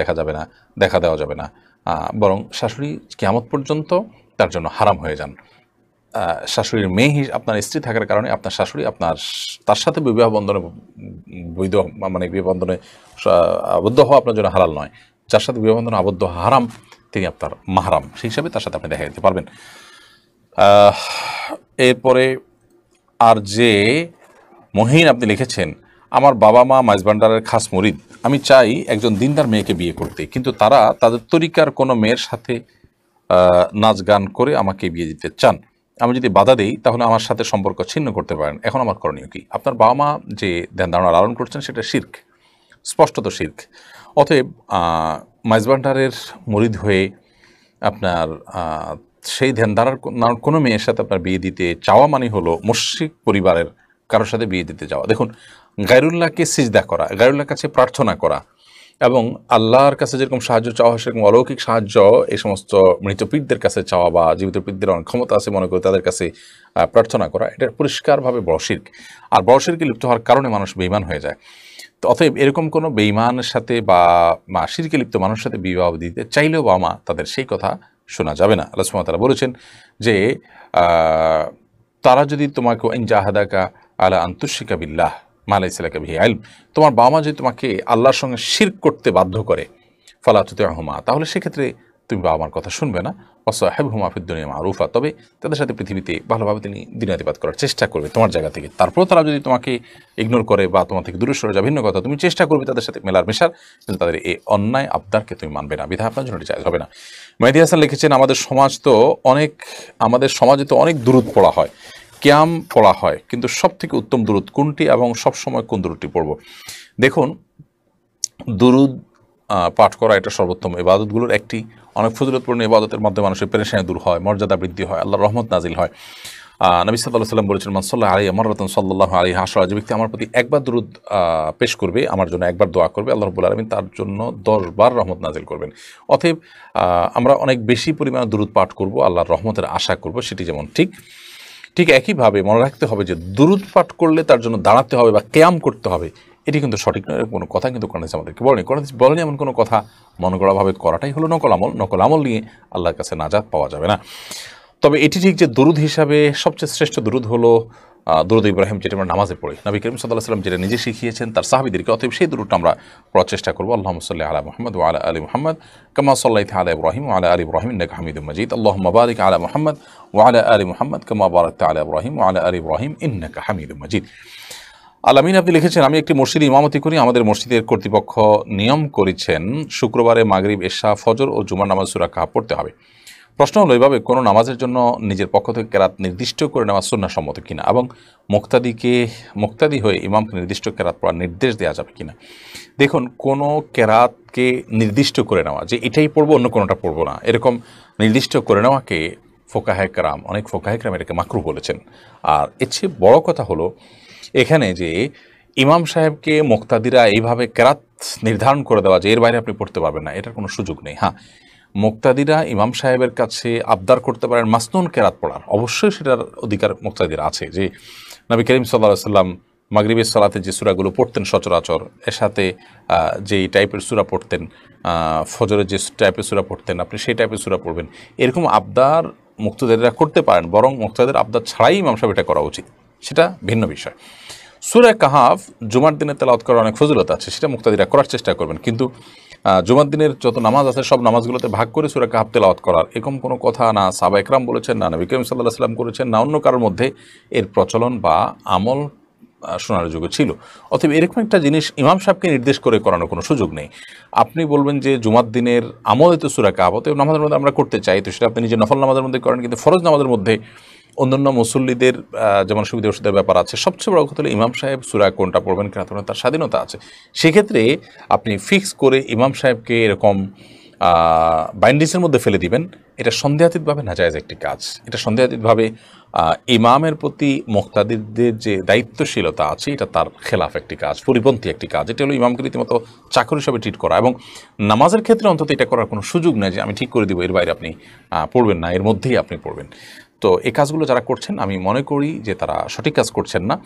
দেখা দেওয়া যাবে না, বরং শাশুড়ি কিয়ামত পর্যন্ত তার জন্য হারাম হয়ে যান। শাশুড়ির মেয়ে আপনার স্ত্রী থাকার কারণে আপনার শাশুড়ি তার সাথে বিবাহ বন্ধনে বিবাহ বন্ধনে আবদ্ধ হওয়া আপনার জন্য হালাল নয়। যার সাথে বিবাহ বন্ধনে আবদ্ধ হারাম তিনি আপনার মাহরাম, সেই হিসাবে তার সাথে আপনি দেখা দিতে পারবেন। এরপরে আর যে মহিন আপনি লিখেছেন, আমার বাবা মা মাইজভান্ডারের খাস মুরিদ, আমি চাই একজন দিনদার মেয়েকে বিয়ে করতে, কিন্তু তারা তাদের তরিকার কোনো মেয়ের সাথে নাচ গান করে আমাকে বিয়ে দিতে চান। আমি যদি বাধা দেই তাহলে আমার সাথে সম্পর্ক ছিন্ন করতে পারেন, এখন আমার করণীয় কি? আপনার বাবা মা যে ধ্যান ধারণা লালন করছেন সেটা শিরক, স্পষ্টত শিরক। অতএব মাইজভান্ডারের মুরিদ হয়ে আপনার সেই ধ্যানধারার কোনো মেয়ের সাথে আপনার বিয়ে দিতে চাওয়া মানে হলো মুশরিক পরিবারের কারোর সাথে বিয়ে দিতে যাওয়া। দেখুন, গায়রুল্লাহকে সিজদা করা, গায়রুল্লাহর কাছে প্রার্থনা করা এবং আল্লাহর কাছে যেরকম সাহায্য চাওয়া হয় সেরকম অলৌকিক সাহায্য এই সমস্ত মৃত পীরদের কাছে চাওয়া বা জীবিত পীরদের অনেক ক্ষমতা আছে মনে করে তাদের কাছে প্রার্থনা করা, এটা পরিষ্কারভাবে বড় শিরক। আর বড় শিরকে লিপ্ত হওয়ার কারণে মানুষ বেঈমান হয়ে যায়। তো অতএব এরকম কোনো বেঈমানের সাথে বা শিরকে লিপ্ত মানুষের সাথে বিবাহ দিতে চাইলেও বাবা মা তাদের সেই কথা শোনা যাবে না। আল্লাহ সুবহানাহু ওয়া তাআলা বলেছেন যে তারা যদি তোমাকে ইন জাহাদাকা আলা আন তুশরিকা বিল্লাহ মা লাইসা লাকা বিহি ইলম, তোমার বাবা মা যদি তোমাকে আল্লাহর সঙ্গে শিরক করতে বাধ্য করে, ফালা তুতিউহুমা, তাহলে সেক্ষেত্রে তুমি বাবা মার কথা শুনবে না। ওয়াসাহিবহুমা ফিদ দুনিয়া মারুফা, তবে তাদের সাথে পৃথিবীতে ভালোভাবে তিনি দিনাতিপাত করার চেষ্টা করবে তোমার জায়গা থেকে। তারপরেও তারা যদি তোমাকে ইগনোর করে বা তোমার থেকে দূরে সরে যায়, ভিন্ন কথা, তুমি চেষ্টা করবে তাদের সাথে মেশার, কিন্তু তাদের এই অন্যায় আবদারকে তুমি মানবে না, বিধায় আপনার জন্য জায়েজ হবে না। মেহেদী হাসান লিখেছেন, আমাদের সমাজে তো অনেক দুরূদ পড়া হয়, কিয়াম পড়া হয়, কিন্তু সব থেকে উত্তম দুরূদ কোনটি এবং সব সময় কোন দুরূদটি পড়ব? দেখুন, দুরূদ পাঠ করা এটা সর্বোত্তম ইবাদতগুলোর একটি। অনেক ফজিলতপূর্ণ ইবাদতের মাধ্যমে মানুষের পেরেশানি দূর হয়, মর্যাদা বৃদ্ধি হয়, আল্লাহর রহমত নাজিল হয়। নবী সাল্লাল্লাহু আলাইহি সাল্লাম বলেছেন, মান সাল্লাল্লাহু আলাইহি মাররাতান সাল্লাল্লাহু আলাইহি আশরা, যে ব্যক্তি আমার প্রতি একবার দুরূদ পেশ করবে, আমার জন্য একবার দোয়া করবে, আল্লাহ রাব্বুল আলামিন তার জন্য 10 বার রহমত নাজিল করবেন। অতএব আমরা অনেক বেশি পরিমাণে দুরূদ পাঠ করব, আল্লাহর রহমতের আশা করব, সেটি যেমন ঠিক একইভাবে মনে রাখতে হবে যে দুরূদ পাঠ করলে তার জন্য দাঁড়াতে হবে বা কিয়াম করতে হবে, এটি কিন্তু সঠিক নয়। কোনো কথা কিন্তু কোরআন আমাদেরকে বলেনি এমন কোনো কথা মনে করাভাবে করাটাই হলো নকল আমল নিয়ে আল্লাহর কাছে নাজাত পাওয়া যাবে না। তবে এটি ঠিক যে দুরূদ হিসাবে সবচেয়ে শ্রেষ্ঠ দুরূদ হলো দুরূদ ইব্রাহিম, যেটা আমরা নামাজে পড়ি। নবী করিম সাল্লাল্লাহু আলাইহি ওয়াসাল্লাম যেটা নিজে শিখিয়েছেন তার সাহাবীদেরকে, অতএব সেই দুরূদটা আমরা পড়ার চেষ্টা করব। আল্লাহুম্মা সাল্লি আলা মুহাম্মদ ওয়া আলা আলি মুহাম্মদ কামা সাল্লাইতা আলা ইব্রাহিম ওয়া আলা আলি ইব্রাহিম ইন্নাকা হামিদুম মাজিদ। আল্লাহুম্মা বারিক আলা মুহাম্মদ ওয়া আলা আলি মুহাম্মদ কামা বারাকতা আলা ইব্রাহিম ওয়া আলা আলি ইব্রাহিম ইন্নাকা হামিদুম মাজিদ। আলামিন আপনি লিখেছেন, আমি একটি মসজিদে ইমামতি করি। আমাদের মসজিদের কর্তৃপক্ষ নিয়ম করেছেন শুক্রবারে মাগরিব, এশা, ফজর ও জুমার নামাজ সূরা কাহফ পড়তে হবে। প্রশ্ন হলো, এভাবে কোনো নামাজের জন্য নিজের পক্ষ থেকে কেরাত নির্দিষ্ট করে নেওয়া সুন্নাহ সম্মত কিনা, এবং মুক্তাদি হয়ে ইমামকে নির্দিষ্ট কেরাত পড়ার নির্দেশ দেওয়া যাবে কিনা? দেখুন, কোনো কেরাতকে নির্দিষ্ট করে নেওয়া যে এটাই পড়বো অন্য কোনোটা পড়বো না, এরকম নির্দিষ্ট করে নেওয়াকে অনেক ফোকাহে কেরাম এটাকে মাকরুহ বলেছেন। আর এর চেয়ে বড় কথা হলো এখানে যে ইমাম সাহেবকে মুক্তাদিরা এইভাবে কেরাত নির্ধারণ করে দেওয়া যে এর বাইরে আপনি পড়তে পারবেন না, এটার কোনো সুযোগ নেই। হ্যাঁ, মুক্তাদিরা ইমাম সাহেবের কাছে আবদার করতে পারেন মাসনুন কেরাত পড়ার, অবশ্যই সেটার অধিকার মুক্তাদির আছে। যে নবী করিম সাল্লাল্লাহু আলাইহি সাল্লাম মাগরিবের সালাতে যে সূরাগুলো পড়তেন সচরাচর, এর সাথে যেই টাইপের সূরা পড়তেন, ফজরের যে টাইপের সূরা পড়তেন, আপনি সেই টাইপের সূরা পড়বেন, এরকম আবদার মুক্তাদিরা করতে পারেন। বরং মুক্তাদির আবদার ছাড়াই ইমাম সাহেব এটা করা উচিত, সেটা ভিন্ন বিষয়। সূরা কাহাফ জুমার দিনে তেলাওয়াত করার অনেক ফজিলত আছে, সেটা মুক্তাদিরা করার চেষ্টা করবেন। কিন্তু জুমার দিনের যত নামাজ আছে সব নামাজগুলোতে ভাগ করে সূরা কাহাফ তেলাওয়াত করার এরকম কোনো কথা না সাহাবা একরাম বলেছেন, না নবী করিম সাল্লাল্লাহু আলাইহি ওয়াসাল্লাম করেছেন, না অন্য কারোর মধ্যে এর প্রচলন বা আমল শোনার যোগ্য ছিল। অতএব এরকম একটা জিনিস ইমাম সাহেবকে নির্দেশ করে করানোর কোনো সুযোগ নেই। আপনি বলবেন যে জুমার দিনের আমলে তো সূরা কাহাফ, অতএব নামাজের মধ্যে আমরা করতে চাই, তো সেটা আপনি নিজের নফল নামাজের মধ্যে করেন, কিন্তু ফরজ নামাজের মধ্যে অন্যান্য মুসল্লিদের যেমন সুবিধা অসুবিধার ব্যাপার আছে, সবচেয়ে বড় কথা হলো ইমাম সাহেব সূরা কোনটা পড়বেন কেন পড়বেন তার স্বাধীনতা আছে। সেক্ষেত্রে আপনি ফিক্স করে ইমাম সাহেবকে এরকম বাইন্ডিংসের মধ্যে ফেলে দিবেন, এটা সন্দেহাতীতভাবে নাজায়েজ একটি কাজ। এটা সন্দেহাতীতভাবে ইমামের প্রতি মুক্তাদিদের যে দায়িত্বশীলতা আছে এটা তার খেলাফ একটি কাজ, পরিপন্থী একটি কাজ। এটা হলো ইমামকে রীতিমতো চাকর হিসাবে ট্রিট করা, এবং নামাজের ক্ষেত্রে অন্তত এটা করার কোনো সুযোগ নেই যে আমি ঠিক করে দিব এর বাইরে আপনি পড়বেন না, এর মধ্যেই আপনি পড়বেন। তো এই কাজগুলো যারা করছেন আমি মনে করি যে তারা সঠিক কাজ করছেন না,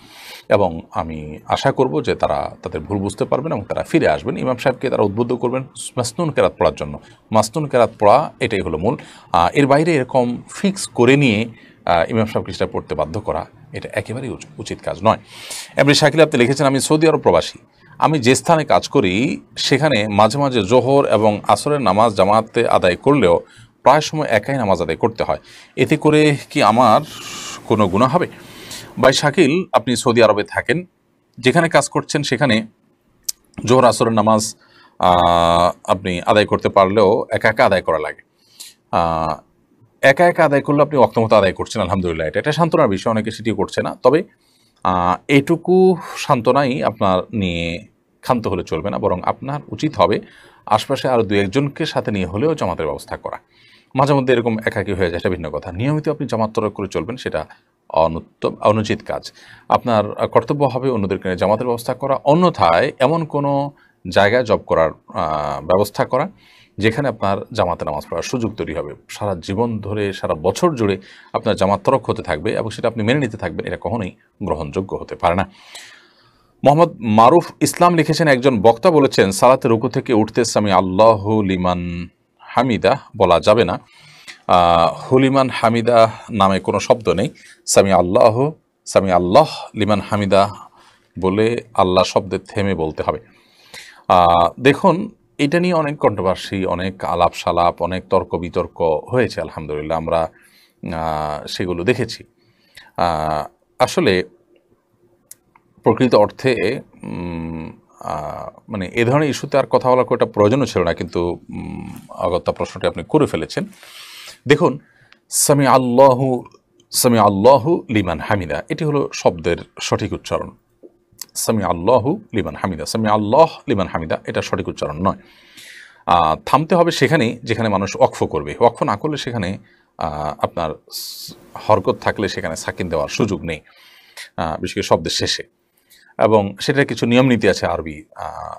এবং আমি আশা করব যে তারা তাদের ভুল বুঝতে পারবেন এবং তারা ফিরে আসবেন। ইমাম সাহেবকে তারা উদ্বুদ্ধ করবেন মাসনুন কেরাত পড়ার জন্য। মাসনুন কেরাত পড়া এটাই হলো মূল। এর বাইরে এরকম ফিক্স করে নিয়ে ইমাম সাহেবকে সেটা পড়তে বাধ্য করা এটা একেবারেই উচিত কাজ নয়। এমনি শাকিল আপনি লিখেছেন, আমি সৌদি আরব প্রবাসী, আমি যে স্থানে কাজ করি সেখানে মাঝে মাঝে জোহর এবং আসরের নামাজ জামাতে আদায় করলেও প্রায় সময় একাই নামাজ আদায় করতে হয়, এতে করে কি আমার কোনো গুনাহ হবে? ভাই শাকিল, আপনি সৌদি আরবে থাকেন, যেখানে কাজ করছেন সেখানে জোহর আসরের নামাজ আপনি আদায় করতে পারলেও একা একা আদায় করা লাগে। একা একা আদায় করলে আপনি ওয়াক্তমতো আদায় করছেন, আলহামদুলিল্লাহ, এটা সান্ত্বনার বিষয়, অনেকে সেটিও করছে না। তবে এইটুকু সান্ত্বনাই আপনার নিয়ে ক্ষান্ত হলে চলবে না, বরং আপনার উচিত হবে আশপাশে আরও দু একজনকে সাথে নিয়ে হলেও জামাতের ব্যবস্থা করা। মাঝে মধ্যে এরকম একাকী হয়ে যায় সেটা ভিন্ন কথা, নিয়মিত আপনি জামাত তরক করে চলবেন, সেটা অনুচিত কাজ। আপনার কর্তব্য হবে অন্যদেরকে জামাতের ব্যবস্থা করা, অন্যথায় এমন কোনো জায়গায় জব করার ব্যবস্থা করা যেখানে আপনার জামাতে নামাজ পড়ার সুযোগ তৈরি হবে। সারা জীবন ধরে সারা বছর জুড়ে আপনার জামাত তরক হতে থাকবে এবং সেটা আপনি মেনে নিতে থাকবেন, এটা কখনোই গ্রহণযোগ্য হতে পারে না। মোহাম্মদ মারুফ ইসলাম লিখেছেন, একজন বক্তা বলেছেন সালাতে রুকু থেকে উঠতে সামি আল্লাহু লিমান হামিদা বলা যাবে না। হুলিমান হামিদা নামে কোনো শব্দ নেই, সামি আল্লাহ লিমান হামিদা বলে আল্লাহ শব্দে থেমে বলতে হবে। দেখুন, এটা নিয়ে অনেক কন্ট্রোভার্সি, অনেক আলাপ সালাপ, অনেক তর্ক বিতর্ক হয়েছে, আলহামদুলিল্লাহ আমরা সেগুলো দেখেছি। আসলে প্রকৃত অর্থে মানে এ ধরনের ইস্যুতে আর কথা বলার একটা প্রয়োজনও ছিল না, কিন্তু অগত্যা প্রশ্নটি আপনি করে ফেলেছেন। দেখুন, সামি আল্লাহু লিমান হামিদা এটি হলো শব্দের সঠিক উচ্চারণ। সামি আল্লাহু লিমান হামিদা, সামি আল্লাহ লিমান হামিদা এটা সঠিক উচ্চারণ নয়। থামতে হবে সেখানে যেখানে মানুষ ওয়াকফ করবে, ওয়াকফ না করলে সেখানে আপনার হরকত থাকলে সেখানে সাকিন দেওয়ার সুযোগ নেই, বিশেষ করে শব্দের শেষে, এবং সেটার কিছু নিয়ম নীতি আছে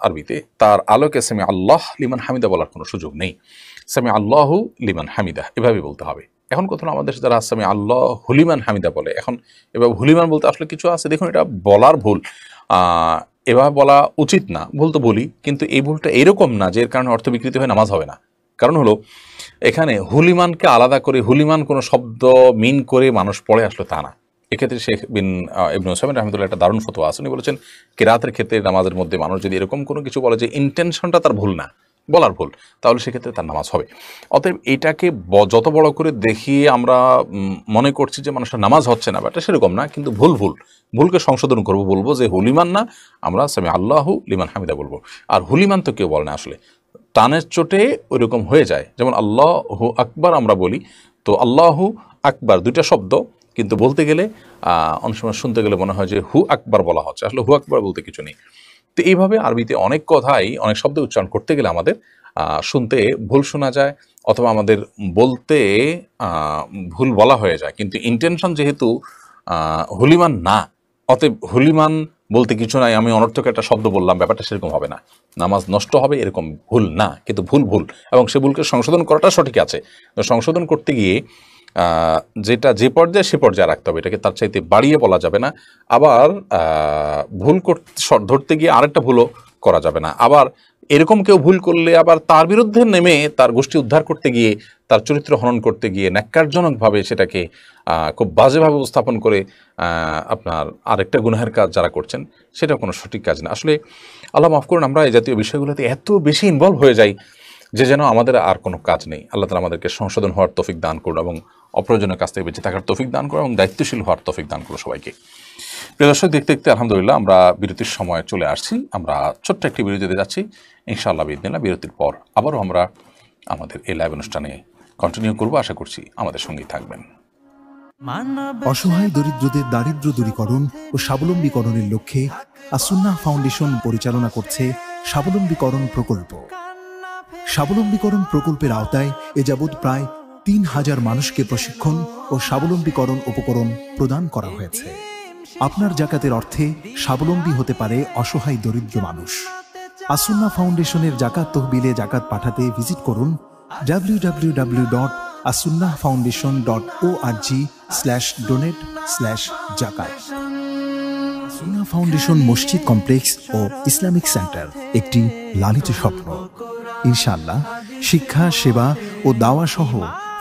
আরবিতে। তার আলোকে সামি আল্লাহ লিমান হামিদা বলার কোনো সুযোগ নেই। সামি আল্লাহু লিমান হামিদা এভাবে বলতে হবে। এখন কথা আমাদের যারা সামি আল্লাহ হুলিমান হামিদা বলে, এখন এভাবে হুলিমান বলতে আসলে কিছু আছে, দেখুন এটা বলার ভুল, এভাবে বলা উচিত না, ভুল তো বলি, কিন্তু এই ভুলটা এরকম না যে এর কারণে অর্থ বিকৃত হয়ে নামাজ হবে না। কারণ হলো এখানে হুলিমানকে আলাদা করে হুলিমান কোনো শব্দ মিন করে মানুষ পড়ে আসলো তা না। এক্ষেত্রে শেখ বিন ইবনে উসাইমিন রাহমাতুল্লাহ একটা দারুণ ফতোয়া আছে, উনি বলেছেন কিরাতের ক্ষেত্রে নামাজের মধ্যে মানুষ যদি এরকম কোনো কিছু বলে যে ইন্টেনশনটা তার ভুল না, বলার ভুল, তাহলে সেক্ষেত্রে তার নামাজ হবে। অতএব এটাকে যত বড় করে দেখিয়ে আমরা মনে করছি যে মানুষের নামাজ হচ্ছে না, এটা সেরকম না, কিন্তু ভুলকে সংশোধন করব, বলবো যে হুলিমান না, আমরা সামি আল্লাহু লিমান হামিদা বলবো। আর হুলিমান তো কেউ বলে না, আসলে টানের চোটে ওইরকম হয়ে যায়। যেমন আল্লাহু আকবার আমরা বলি, তো আল্লাহু আকবার দুইটা শব্দ, কিন্তু বলতে গেলে অনেক সময় শুনতে গেলে মনে হয় যে হু আকবার বলা হচ্ছে, আসলে হু আকবার বলতে কিছু নেই। তো এইভাবে আরবিতে অনেক কথাই, অনেক শব্দ উচ্চারণ করতে গেলে আমাদের শুনতে ভুল শোনা যায়, অথবা আমাদের বলতে ভুল বলা হয়ে যায়, কিন্তু ইন্টেনশন যেহেতু হুলিমান না, অতএব হুলিমান বলতে কিছু নাই, আমি অনর্থক একটা শব্দ বললাম, ব্যাপারটা সেরকম হবে না। নামাজ নষ্ট হবে এরকম ভুল না, কিন্তু ভুল এবং সে ভুলকে সংশোধন করাটা সঠিক আছে। তো সংশোধন করতে গিয়ে যেটা যে পর্যায়ে সে পর্যায়ে রাখতে হবে, এটাকে তার চাইতে বাড়িয়ে বলা যাবে না। আবার ভুল ধরতে গিয়ে আরেকটা ভুলও করা যাবে না। আবার এরকম কেউ ভুল করলে আবার তার বিরুদ্ধে নেমে তার গোষ্ঠী উদ্ধার করতে গিয়ে, তার চরিত্র হনন করতে গিয়ে ন্যাক্কারজনকভাবে সেটাকে খুব বাজেভাবে উপস্থাপন করে আপনার আরেকটা গুনাহের কাজ যারা করছেন, সেটা কোনো সঠিক কাজ না। আসলে আল্লাহ মাফ করুন, আমরা এই জাতীয় বিষয়গুলোতে এত বেশি ইনভলভ হয়ে যাই যে যেন আমাদের আর কোনো কাজ নেই। আল্লাহ তাআলা আমাদেরকে সংশোধন হওয়ার তৌফিক দান করুন এবং অপ্রয়োজনীয় কাজ থেকে বেঁচে থাকার তৌফিক দান করুন এবং দায়িত্বশীল হওয়ার তৌফিক দান করুন সবাইকে। প্রিয় দর্শক, দেখতে দেখতে আলহামদুলিল্লাহ আমরা বিরতির সময় চলে আসছি। আমরা ছোট্ট একটি বিরতিতে যাচ্ছি, ইনশাআল্লাহ বিদিনিল্লাহ বিরতির পর আবারও আমরা আমাদের এই লাইভ অনুষ্ঠানে কন্টিনিউ করবো। আশা করছি আমাদের সঙ্গেই থাকবেন। অসহায় দরিদ্রদের দারিদ্র্য দূরীকরণ ও স্বাবলম্বীকরণের লক্ষ্যে আসুন্নাহ ফাউন্ডেশন পরিচালনা করছে স্বাবলম্বীকরণ প্রকল্প। স্বাবলম্বীকরণ প্রকল্পের আওতায় এ যাবৎ প্রায় ৩,০০০ মানুষকে প্রশিক্ষণ ও স্বাবলম্বীকরণ উপকরণ প্রদান করা হয়েছে। আপনার জাকাতের অর্থে স্বাবলম্বী হতে পারে অসহায় দরিদ্র মানুষ। আসুন্নাহ ফাউন্ডেশনের জাকাত তহবিলে জাকাত পাঠাতে ভিজিট করুন www.asunnahfoundation.org/donate/জাকাত। আসুন্নাহ ফাউন্ডেশন মসজিদ কমপ্লেক্স ও ইসলামিক সেন্টার একটি লালিত স্বপ্ন। ইনশাআল্লাহ শিক্ষা, সেবা ও দাওয়া সহ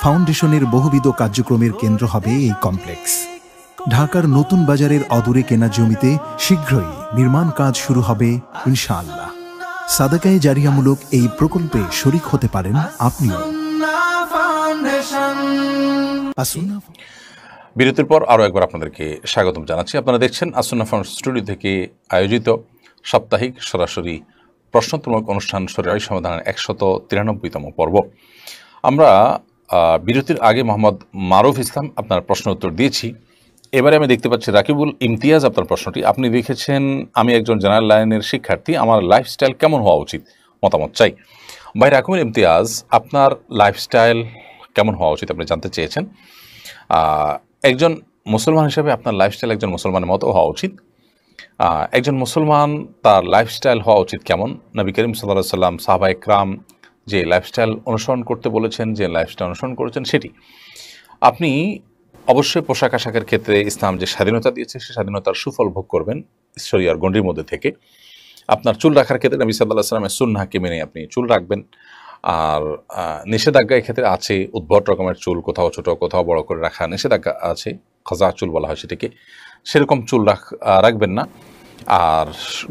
ফাউন্ডেশনের বহুবিধ কার্যক্রমের কেন্দ্র হবে এই কমপ্লেক্স। ঢাকার নতুন বাজারের অদূরে কেনা জমিতে শীঘ্রই নির্মাণ কাজ শুরু হবে ইনশাআল্লাহ। সাদাকায়ে জারিয়ামূলক এই প্রকল্পে শরীক হতে পারেন আপনিও। বিরতির পর আরও একবার আপনাদেরকে স্বাগতম জানাচ্ছি। আপনারা দেখছেন আসুন্নাহ ফাউন্ডেশন স্টুডিও থেকে আয়োজিত সাপ্তাহিক সরাসরি প্রশ্নোত্তরমূলক অনুষ্ঠান শরীয়ত সমাধানের 193তম পর্ব। আমরা বিরতির আগে মোহাম্মদ মারুফ ইসলাম আপনার প্রশ্ন উত্তর দিয়েছি। এবারে আমি দেখতে পাচ্ছি রাকিবুল ইমতিয়াজ আপনার প্রশ্নটি। আপনি লিখেছেন, আমি একজন জেনারেল লাইনের শিক্ষার্থী, আমার লাইফস্টাইল কেমন হওয়া উচিত, মতামত চাই। ভাই রাকিবুল ইমতিয়াজ, আপনার লাইফস্টাইল কেমন হওয়া উচিত আপনি জানতে চেয়েছেন। একজন মুসলমান হিসেবে আপনার লাইফস্টাইল একজন মুসলমানের মতো হওয়া উচিত। একজন মুসলমান তার লাইফস্টাইল হওয়া উচিত কেমন, নবী করিম সাল্লাল্লাহু আলাইহি ওয়াসাল্লাম, সাহাবায়ে কেরাম যে লাইফস্টাইল অনুসরণ করতে বলেছেন, যে লাইফস্টাইল অনুসরণ করেছেন সেটি। আপনি অবশ্যই পোশাক আশাকের ক্ষেত্রে ইসলাম যে স্বাধীনতা দিয়েছে, সেই স্বাধীনতার সুফল ভোগ করবেন শরিয়ার গণ্ডির মধ্যে থেকে। আপনার চুল রাখার ক্ষেত্রে নবী সাল্লাল্লাহু আলাইহি ওয়াসাল্লামের সুন্নাহকে মেনে আপনি চুল রাখবেন। আর নিষেধাজ্ঞা এক্ষেত্রে আছে, উদ্ভট রকমের চুল কোথাও ছোট কোথাও বড় করে রাখা নিষেধাজ্ঞা আছে, খাজা চুল বলা হয় সেটাকে, সেরকম চুল রাখবেন না। আর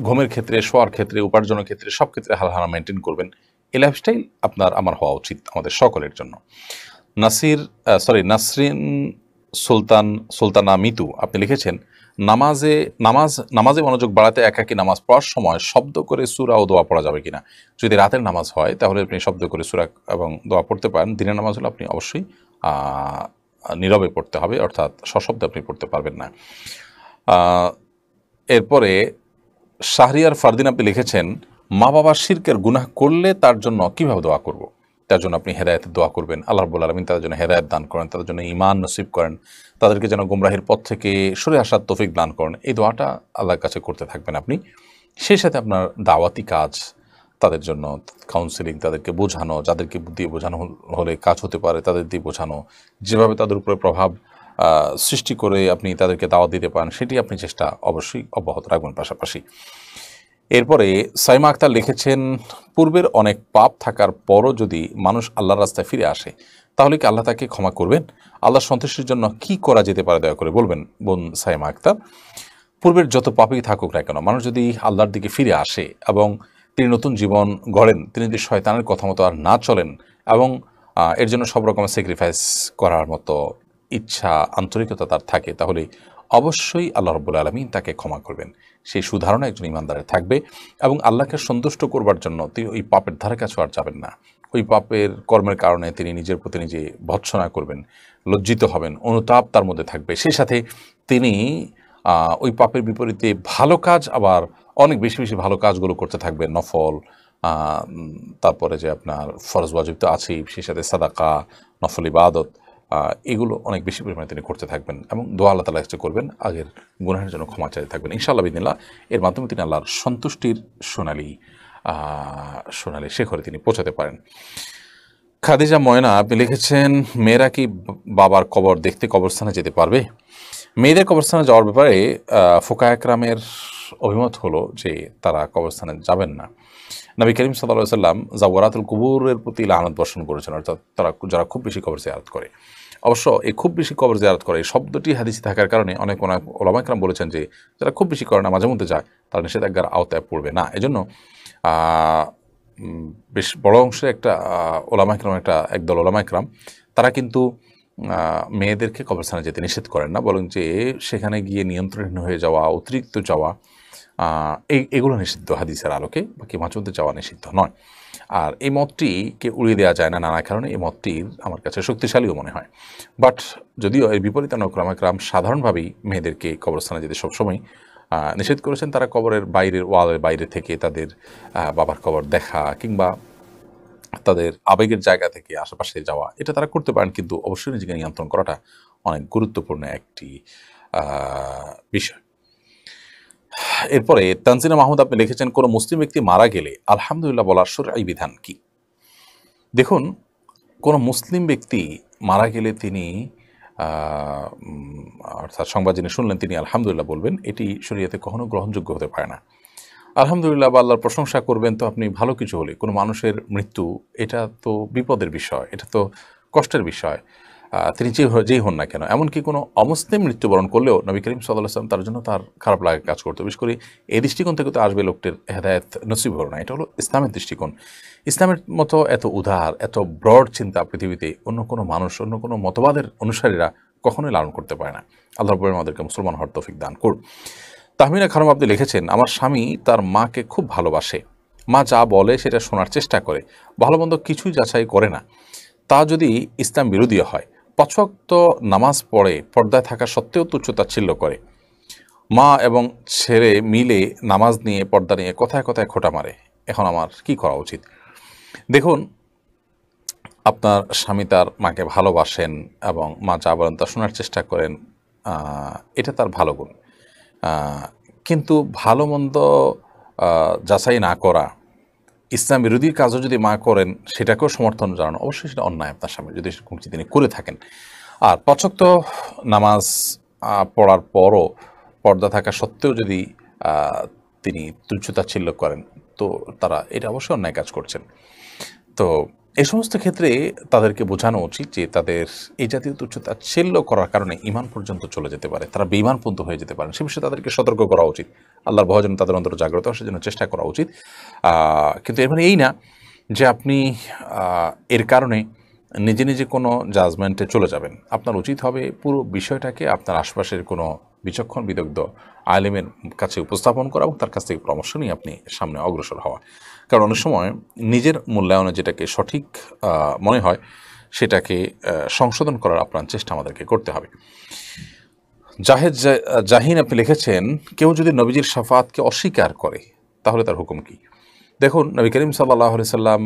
ঘুমের ক্ষেত্রে, শোয়ার ক্ষেত্রে, উপার্জনের ক্ষেত্রে সব ক্ষেত্রে হালহারা মেনটেন করবেন। এই লাইফস্টাইল আপনার আমার হওয়া উচিত আমাদের সকলের জন্য। নাসরিন সুলতানা মিতু আপনি লিখেছেন, নামাজে মনোযোগ বাড়াতে একাকী নামাজ পড়ার সময় শব্দ করে সূরা ও দোয়া পড়া যাবে কিনা? যদি রাতের নামাজ হয় তাহলে আপনি শব্দ করে সূরা এবং দোয়া পড়তে পারেন। দিনের নামাজ হলে আপনি অবশ্যই নীরবে পড়তে হবে, অর্থাৎ সশব্দে আপনি পড়তে পারবেন না। এরপরে শাহরিয়ার ফারদিন আপনি লিখেছেন, মা বাবা শিরকের গুনাহ করলে তার জন্য কিভাবে দোয়া করব? তার জন্য আপনি হেদায়েতের দোয়া করবেন। আল্লাহ রাব্বুল আলামিন তাদের জন্য হেদায়েত দান করেন, তাদের জন্য ঈমান নসিব করেন, তাদেরকে যেন গুমরাহির পথ থেকে সরে আসার তৌফিক দান করেন। এই দোয়াটা আল্লাহর কাছে করতে থাকবেন আপনি। সেই সাথে আপনার দাওয়াতি কাজ, তাদের জন্য কাউন্সিলিং, তাদেরকে বোঝানো, যাদেরকে দিয়ে বোঝানো হলে কাজ হতে পারে তাদের দিয়ে বোঝানো, যেভাবে তাদের উপরে প্রভাব সৃষ্টি করে আপনি তাদেরকে দাওয়াত দিতে পারেন, সেটি আপনি চেষ্টা অবশ্যই অব্যাহত রাখবেন পাশাপাশি। এরপরে সাইমা আক্তার লিখেছেন, পূর্বের অনেক পাপ থাকার পরও যদি মানুষ আল্লাহর রাস্তায় ফিরে আসে তাহলে কি আল্লাহ তাকে ক্ষমা করবেন? আল্লাহর সন্তুষ্টির জন্য কি করা যেতে পারে দয়া করে বলবেন বোন সাইমা আক্তার। পূর্বের যত পাপই থাকুক না কেন, মানুষ যদি আল্লাহর দিকে ফিরে আসে এবং তিনি নতুন জীবন গড়েন, তিনি যদি শয়তানের কথা মতো আর না চলেন এবং এর জন্য সব রকমের স্যাক্রিফাইস করার মতো ইচ্ছা, আন্তরিকতা তার থাকে, তাহলে অবশ্যই আল্লাহ রাব্বুল আলামিন তাকে ক্ষমা করবেন। সেই সুধারণা একজন ইমানদারের থাকবে এবং আল্লাহকে সন্তুষ্ট করবার জন্য তিনি ওই পাপের ধারে কাছে আর যাবেন না। ওই পাপের কর্মের কারণে তিনি নিজের প্রতি নিজে ভৎসনা করবেন, লজ্জিত হবেন, অনুতাপ তার মধ্যে থাকবে। সেই সাথে তিনি ওই পাপের বিপরীতে ভালো কাজ, আবার অনেক বেশি বেশি ভালো কাজগুলো করতে থাকবেন, নফল, তারপরে যে আপনার ফরজ ওয়াজিব তো আছেই, সেই সাথে সাদাকা, নফল ইবাদত, এগুলো অনেক বেশি পরিমাণে তিনি করতে থাকবেন এবং দোয়া আল্লাহ তাআলা কাছে করবেন, আগের গুনাহের জন্য ক্ষমা চাইতে থাকবেন ইনশাআল্লাহ বিদিনিল্লাহ। এর মাধ্যমে তিনি আল্লাহর সন্তুষ্টির সোনালি শেখরে তিনি পৌঁছাতে পারেন। খাদিজা ময়না আপনি লিখেছেন, মেয়েরা কি বাবার কবর দেখতে কবরস্থানে যেতে পারবে? মেয়েদের কবরস্থানে যাওয়ার ব্যাপারে ফুকাহা একরামের অভিমত হলো যে তারা কবরস্থানে যাবেন না। নবী করিম সাল্লাল্লাহু আলাইহি সাল্লাম জাওয়ারাতুল কুবুরের প্রতি লানত বর্ষণ করেছেন, অর্থাৎ তারা যারা খুব বেশি কবর জিয়ারত করে। অবশ্য এই খুব বেশি কবর জিয়ারত করে এই শব্দটি হাদিসে থাকার কারণে অনেক ওলামা একরাম বলেছেন যে যারা খুব বেশি করে না, মাঝে মধ্যে যায়, তারা নিষেধাজ্ঞার আওতায় পড়বে না। এজন্য বেশ বড় অংশে একটা ওলামা একরাম একদল ওলামা একরাম তারা কিন্তু মেয়েদেরকে কবরস্থানে যেতে নিষেধ করেন না, বরং যে সেখানে গিয়ে নিয়ন্ত্রণহীন হয়ে যাওয়া, অতিরিক্ত যাওয়া, এগুলো নিষিদ্ধ হাদিসের আলোকে, বাকি মাঝে মধ্যে যাওয়া নিষিদ্ধ নয়। আর এই মতটিকে উড়িয়ে দেওয়া যায় না নানা কারণে, এই মতটি আমার কাছে শক্তিশালীও মনে হয়। বাট যদিও এর বিপরীতে ওলামা সাধারণভাবেই মেয়েদেরকে কবরস্থানে যেতে সবসময় নিষেধ করেছেন। তারা কবরের বাইরের ওয়ালের বাইরে থেকে তাদের বাবার কবর দেখা কিংবা তাদের আবেগের জায়গা থেকে আশেপাশে যাওয়া, এটা তারা করতে পারেন, কিন্তু অবশ্যই নিজেকে নিয়ন্ত্রণ করাটা অনেক গুরুত্বপূর্ণ একটি বিষয়। এরপরে তানজিনা মাহমুদ আপনি লিখেছেন, কোনো মুসলিম ব্যক্তি মারা গেলে আলহামদুলিল্লাহ বলার শরঈ বিধান কি? দেখুন, কোনো মুসলিম ব্যক্তি মারা গেলে তিনি অর্থাৎ সংবাদ যিনি শুনলেন তিনি আলহামদুলিল্লাহ বলবেন, এটি শরীয়তে কখনো গ্রহণযোগ্য হতে পারে না। আলহামদুলিল্লাহ বা আল্লাহর প্রশংসা করবেন তো আপনি ভালো কিছু হলে। কোনো মানুষের মৃত্যু এটা তো বিপদের বিষয়, এটা তো কষ্টের বিষয়, তিনি যেই হন না কেন। এমনকি কোনো অমুসলিম মৃত্যুবরণ করলেও নবী করিম সাল্লাল্লাহু আলাইহি ওয়াসাল্লাম তার জন্য তার খারাপ লাগা কাজ করতো। বিশেষ করে এই দৃষ্টিকোণ থেকে তো আসবে লোকটির হেদায়েত নসিব হলো না। এটা হলো ইসলামের দৃষ্টিকোণ। ইসলামের মতো এত উদার, এত ব্রড চিন্তা পৃথিবীতে অন্য কোনো মানুষ, অন্য কোনো মতবাদের অনুসারীরা কখনোই লালন করতে পারে না। আল্লাহ রাব্বুল আলামিন আমাদেরকে মুসলমান হওয়ার তৌফিক দান করুন। তাহমিনা খানম আপনি লিখেছেন, আমার স্বামী তার মাকে খুব ভালোবাসে, মা যা বলে সেটা শোনার চেষ্টা করে, ভালো মন্দ কিছুই যাচাই করে না। তা যদি ইসলাম বিরোধী হয়, ৫ ওয়াক্ত নামাজ পড়ে, পর্দায় থাকা সত্ত্বেও তুচ্ছ-তাচ্ছিল্য করে, মা এবং ছেলে মিলে নামাজ নিয়ে, পর্দা নিয়ে কথায় কথায় খোঁটা মারে, এখন আমার কি করা উচিত? দেখুন, আপনার স্বামী তার মাকে ভালোবাসেন এবং মা যা বলেন তা শোনার চেষ্টা করেন, এটা তার ভালো গুণ। কিন্তু ভালো মন্দ যাচাই না করা, ইসলাম বিরোধী কাজও যদি মা করেন সেটাকেও সমর্থন জানানো, অবশ্যই সেটা অন্যায় আপনার সামনে যদি সেরকম কিছু তিনি করে থাকেন। আর ৫ ওয়াক্ত নামাজ পড়ার পরও পর্দা থাকা সত্ত্বেও যদি তিনি তুচ্ছ-তাচ্ছিল্য করেন, তো তারা এটা অবশ্যই অন্যায় কাজ করছেন। তো এই সমস্ত ক্ষেত্রে তাদেরকে বোঝানো উচিত যে তাদের এই জাতীয় তুচ্ছ-তাচ্ছিল্য করার কারণে ঈমান পর্যন্ত চলে যেতে পারে, তারা বেঈমানপন্থী হয়ে যেতে পারেন। সে বিষয়ে তাদেরকে সতর্ক করা উচিত, আল্লাহর ভয় যেন তাদের অন্তরে জাগ্রত হয় সেজন্য চেষ্টা করা উচিত। কিন্তু এর মানে এই না যে আপনি এর কারণে নিজে নিজে কোনো জাজমেন্টে চলে যাবেন। আপনার উচিত হবে পুরো বিষয়টাকে আপনার আশপাশের কোনো বিচক্ষণ বিদগ্ধ আলেমের কাছে উপস্থাপন করা এবং তার কাছ থেকে পরামর্শ নিয়ে আপনি সামনে অগ্রসর হওয়া। কারণ অনেক সময় নিজের মূল্যায়নে যেটাকে সঠিক মনে হয় সেটাকে সংশোধন করার আপ্রাণ চেষ্টা আমাদেরকে করতে হবে। জাহিন আপনি লিখেছেন, কেউ যদি নবীজির শাফাআতকে অস্বীকার করে তাহলে তার হুকুম কি? দেখুন, নবী করিম সাল্লাল্লাহু আলাইহি সাল্লাম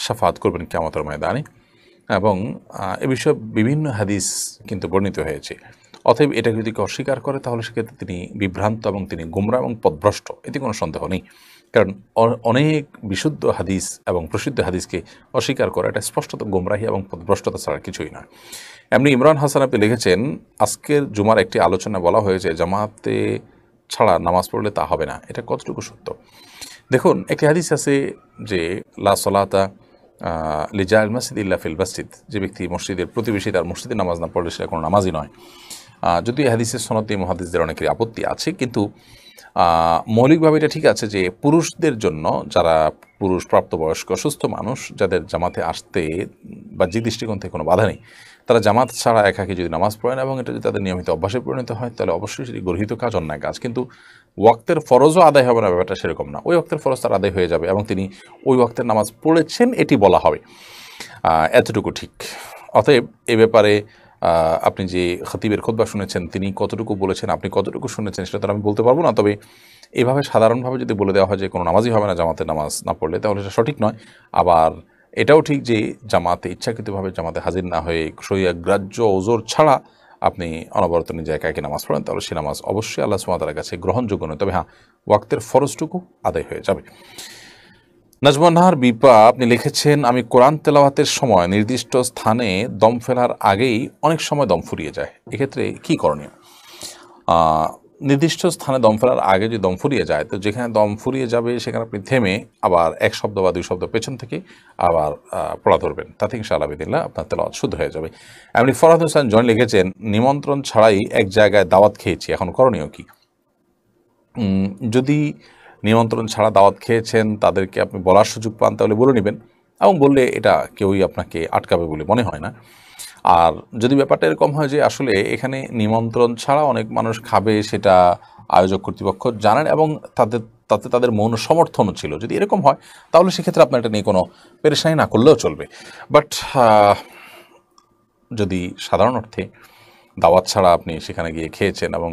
শাফাআত করবেন কিয়ামতের ময়দানে এবং এ বিষয়ে বিভিন্ন হাদিস কিন্তু বর্ণিত হয়েছে। অতএব এটাকে যদি কেউ অস্বীকার করে তাহলে সেক্ষেত্রে তিনি বিভ্রান্ত এবং তিনি গুমরাহ এবং পথভ্রষ্ট, এতে কোনো সন্দেহ নেই। কারণ অনেক বিশুদ্ধ হাদিস এবং প্রসিদ্ধ হাদিসকে অস্বীকার করা এটা স্পষ্টত গুমরাহি এবং পথভ্রষ্টতা ছাড়া কিছুই নয়। এমনি ইমরান হাসান আপনি লিখেছেন, আজকের জুমার একটি আলোচনা বলা হয়েছে জামাতে ছাড়া নামাজ পড়লে তা হবে না, এটা কতটুকু সত্য? দেখুন, একটি হাদিস আছে যে লা সলাতা লিজাইল মসজিদ ইল্লা ফিল মসজিদ, যে ব্যক্তি মসজিদের প্রতিবেশী তার মসজিদে নামাজ না পড়লে সেটা কোনো নামাজই নয়। যদি হাদিসের সনদে মুহাদ্দিসদের অনেকের আপত্তি আছে, কিন্তু মৌলিকভাবে এটা ঠিক আছে যে পুরুষদের জন্য, যারা পুরুষ প্রাপ্তবয়স্ক সুস্থ মানুষ, যাদের জামাতে আসতে বা যে দৃষ্টিকোণ থেকে কোনো বাধা নেই, তারা জামাত ছাড়া একাকী যদি নামাজ পড়েন এবং এটা যদি তাদের নিয়মিত অভ্যাসে পরিণত হয় তাহলে অবশ্যই সেটি গর্হিত কাজ, অন্যায় কাজ। কিন্তু ওয়াক্তের ফরজও আদায় হবে না, ব্যাপারটা সেরকম না। ওই ওয়াক্তের ফরজ তার আদায় হয়ে যাবে এবং তিনি ওই ওয়াক্তের নামাজ পড়েছেন এটি বলা হবে, এতটুকু ঠিক। অতএব এ ব্যাপারে আপনি যে খতিবের খুতবা শুনেছেন তিনি কতটুকু বলেছেন, আপনি কতটুকু শুনেছেন সেটা তো আমি বলতে পারবো না। তবে এভাবে সাধারণভাবে যদি বলে দেওয়া হয় যে কোনো নামাজই হবে না জামাতের নামাজ না পড়লে, তাহলে সেটা সঠিক নয়। আবার এটাও ঠিক যে জামাতে ইচ্ছাকৃতভাবে জামাতে হাজির না হয়ে শরীয়গ্রাহ্য ওজোর ছাড়া আপনি অনবরত নিজে একা একা নামাজ পড়েন, তাহলে সে নামাজ অবশ্যই আল্লাহ সুবহানাহু ওয়া তাআলার কাছে গ্রহণযোগ্য নয়। তবে হ্যাঁ, ওয়াক্তের ফরজটুকু আদায় হয়ে যাবে। নাজমুন নাহার বিপা আপনি লিখেছেন, আমি কোরআন তেলাওয়াতের সময় নির্দিষ্ট স্থানে দম ফেলার আগেই অনেক সময় দম ফুরিয়ে যায়, এক্ষেত্রে কি করণীয়? নির্দিষ্ট স্থানে দম ফেলার আগে যদি দম ফুরিয়ে যায়, তো যেখানে দম ফুরিয়ে যাবে সেখানে আপনি থেমে আবার এক শব্দ বা দুই শব্দ পেছন থেকে আবার পড়া ধরবেন, তাতে ইনশাআল্লাহ বিদিল্লাহ আপনার তেলাওয়াত শুদ্ধ হয়ে যাবে। এমনি ফরহাদ হোসেন জয়েন লিখেছেন, নিমন্ত্রণ ছাড়াই এক জায়গায় দাওয়াত খেয়েছি, এখন করণীয় কি? যদি নিমন্ত্রণ ছাড়া দাওয়াত খেয়েছেন, তাদেরকে আপনি বলার সুযোগ পান, তাহলে বলে নেবেন, এবং বললে এটা কেউই আপনাকে আটকাবে বলে মনে হয় না। আর যদি ব্যাপারটা এরকম হয় যে আসলে এখানে নিমন্ত্রণ ছাড়া অনেক মানুষ খাবে, সেটা আয়োজক কর্তৃপক্ষ জানেন এবং তাতে তাদের মৌন সমর্থনও ছিল, যদি এরকম হয় তাহলে সেক্ষেত্রে আপনার এটা নিয়ে কোনো পেরেশানি না করলেও চলবে। বাট যদি সাধারণ অর্থে দাওয়াত ছাড়া আপনি সেখানে গিয়ে খেয়েছেন এবং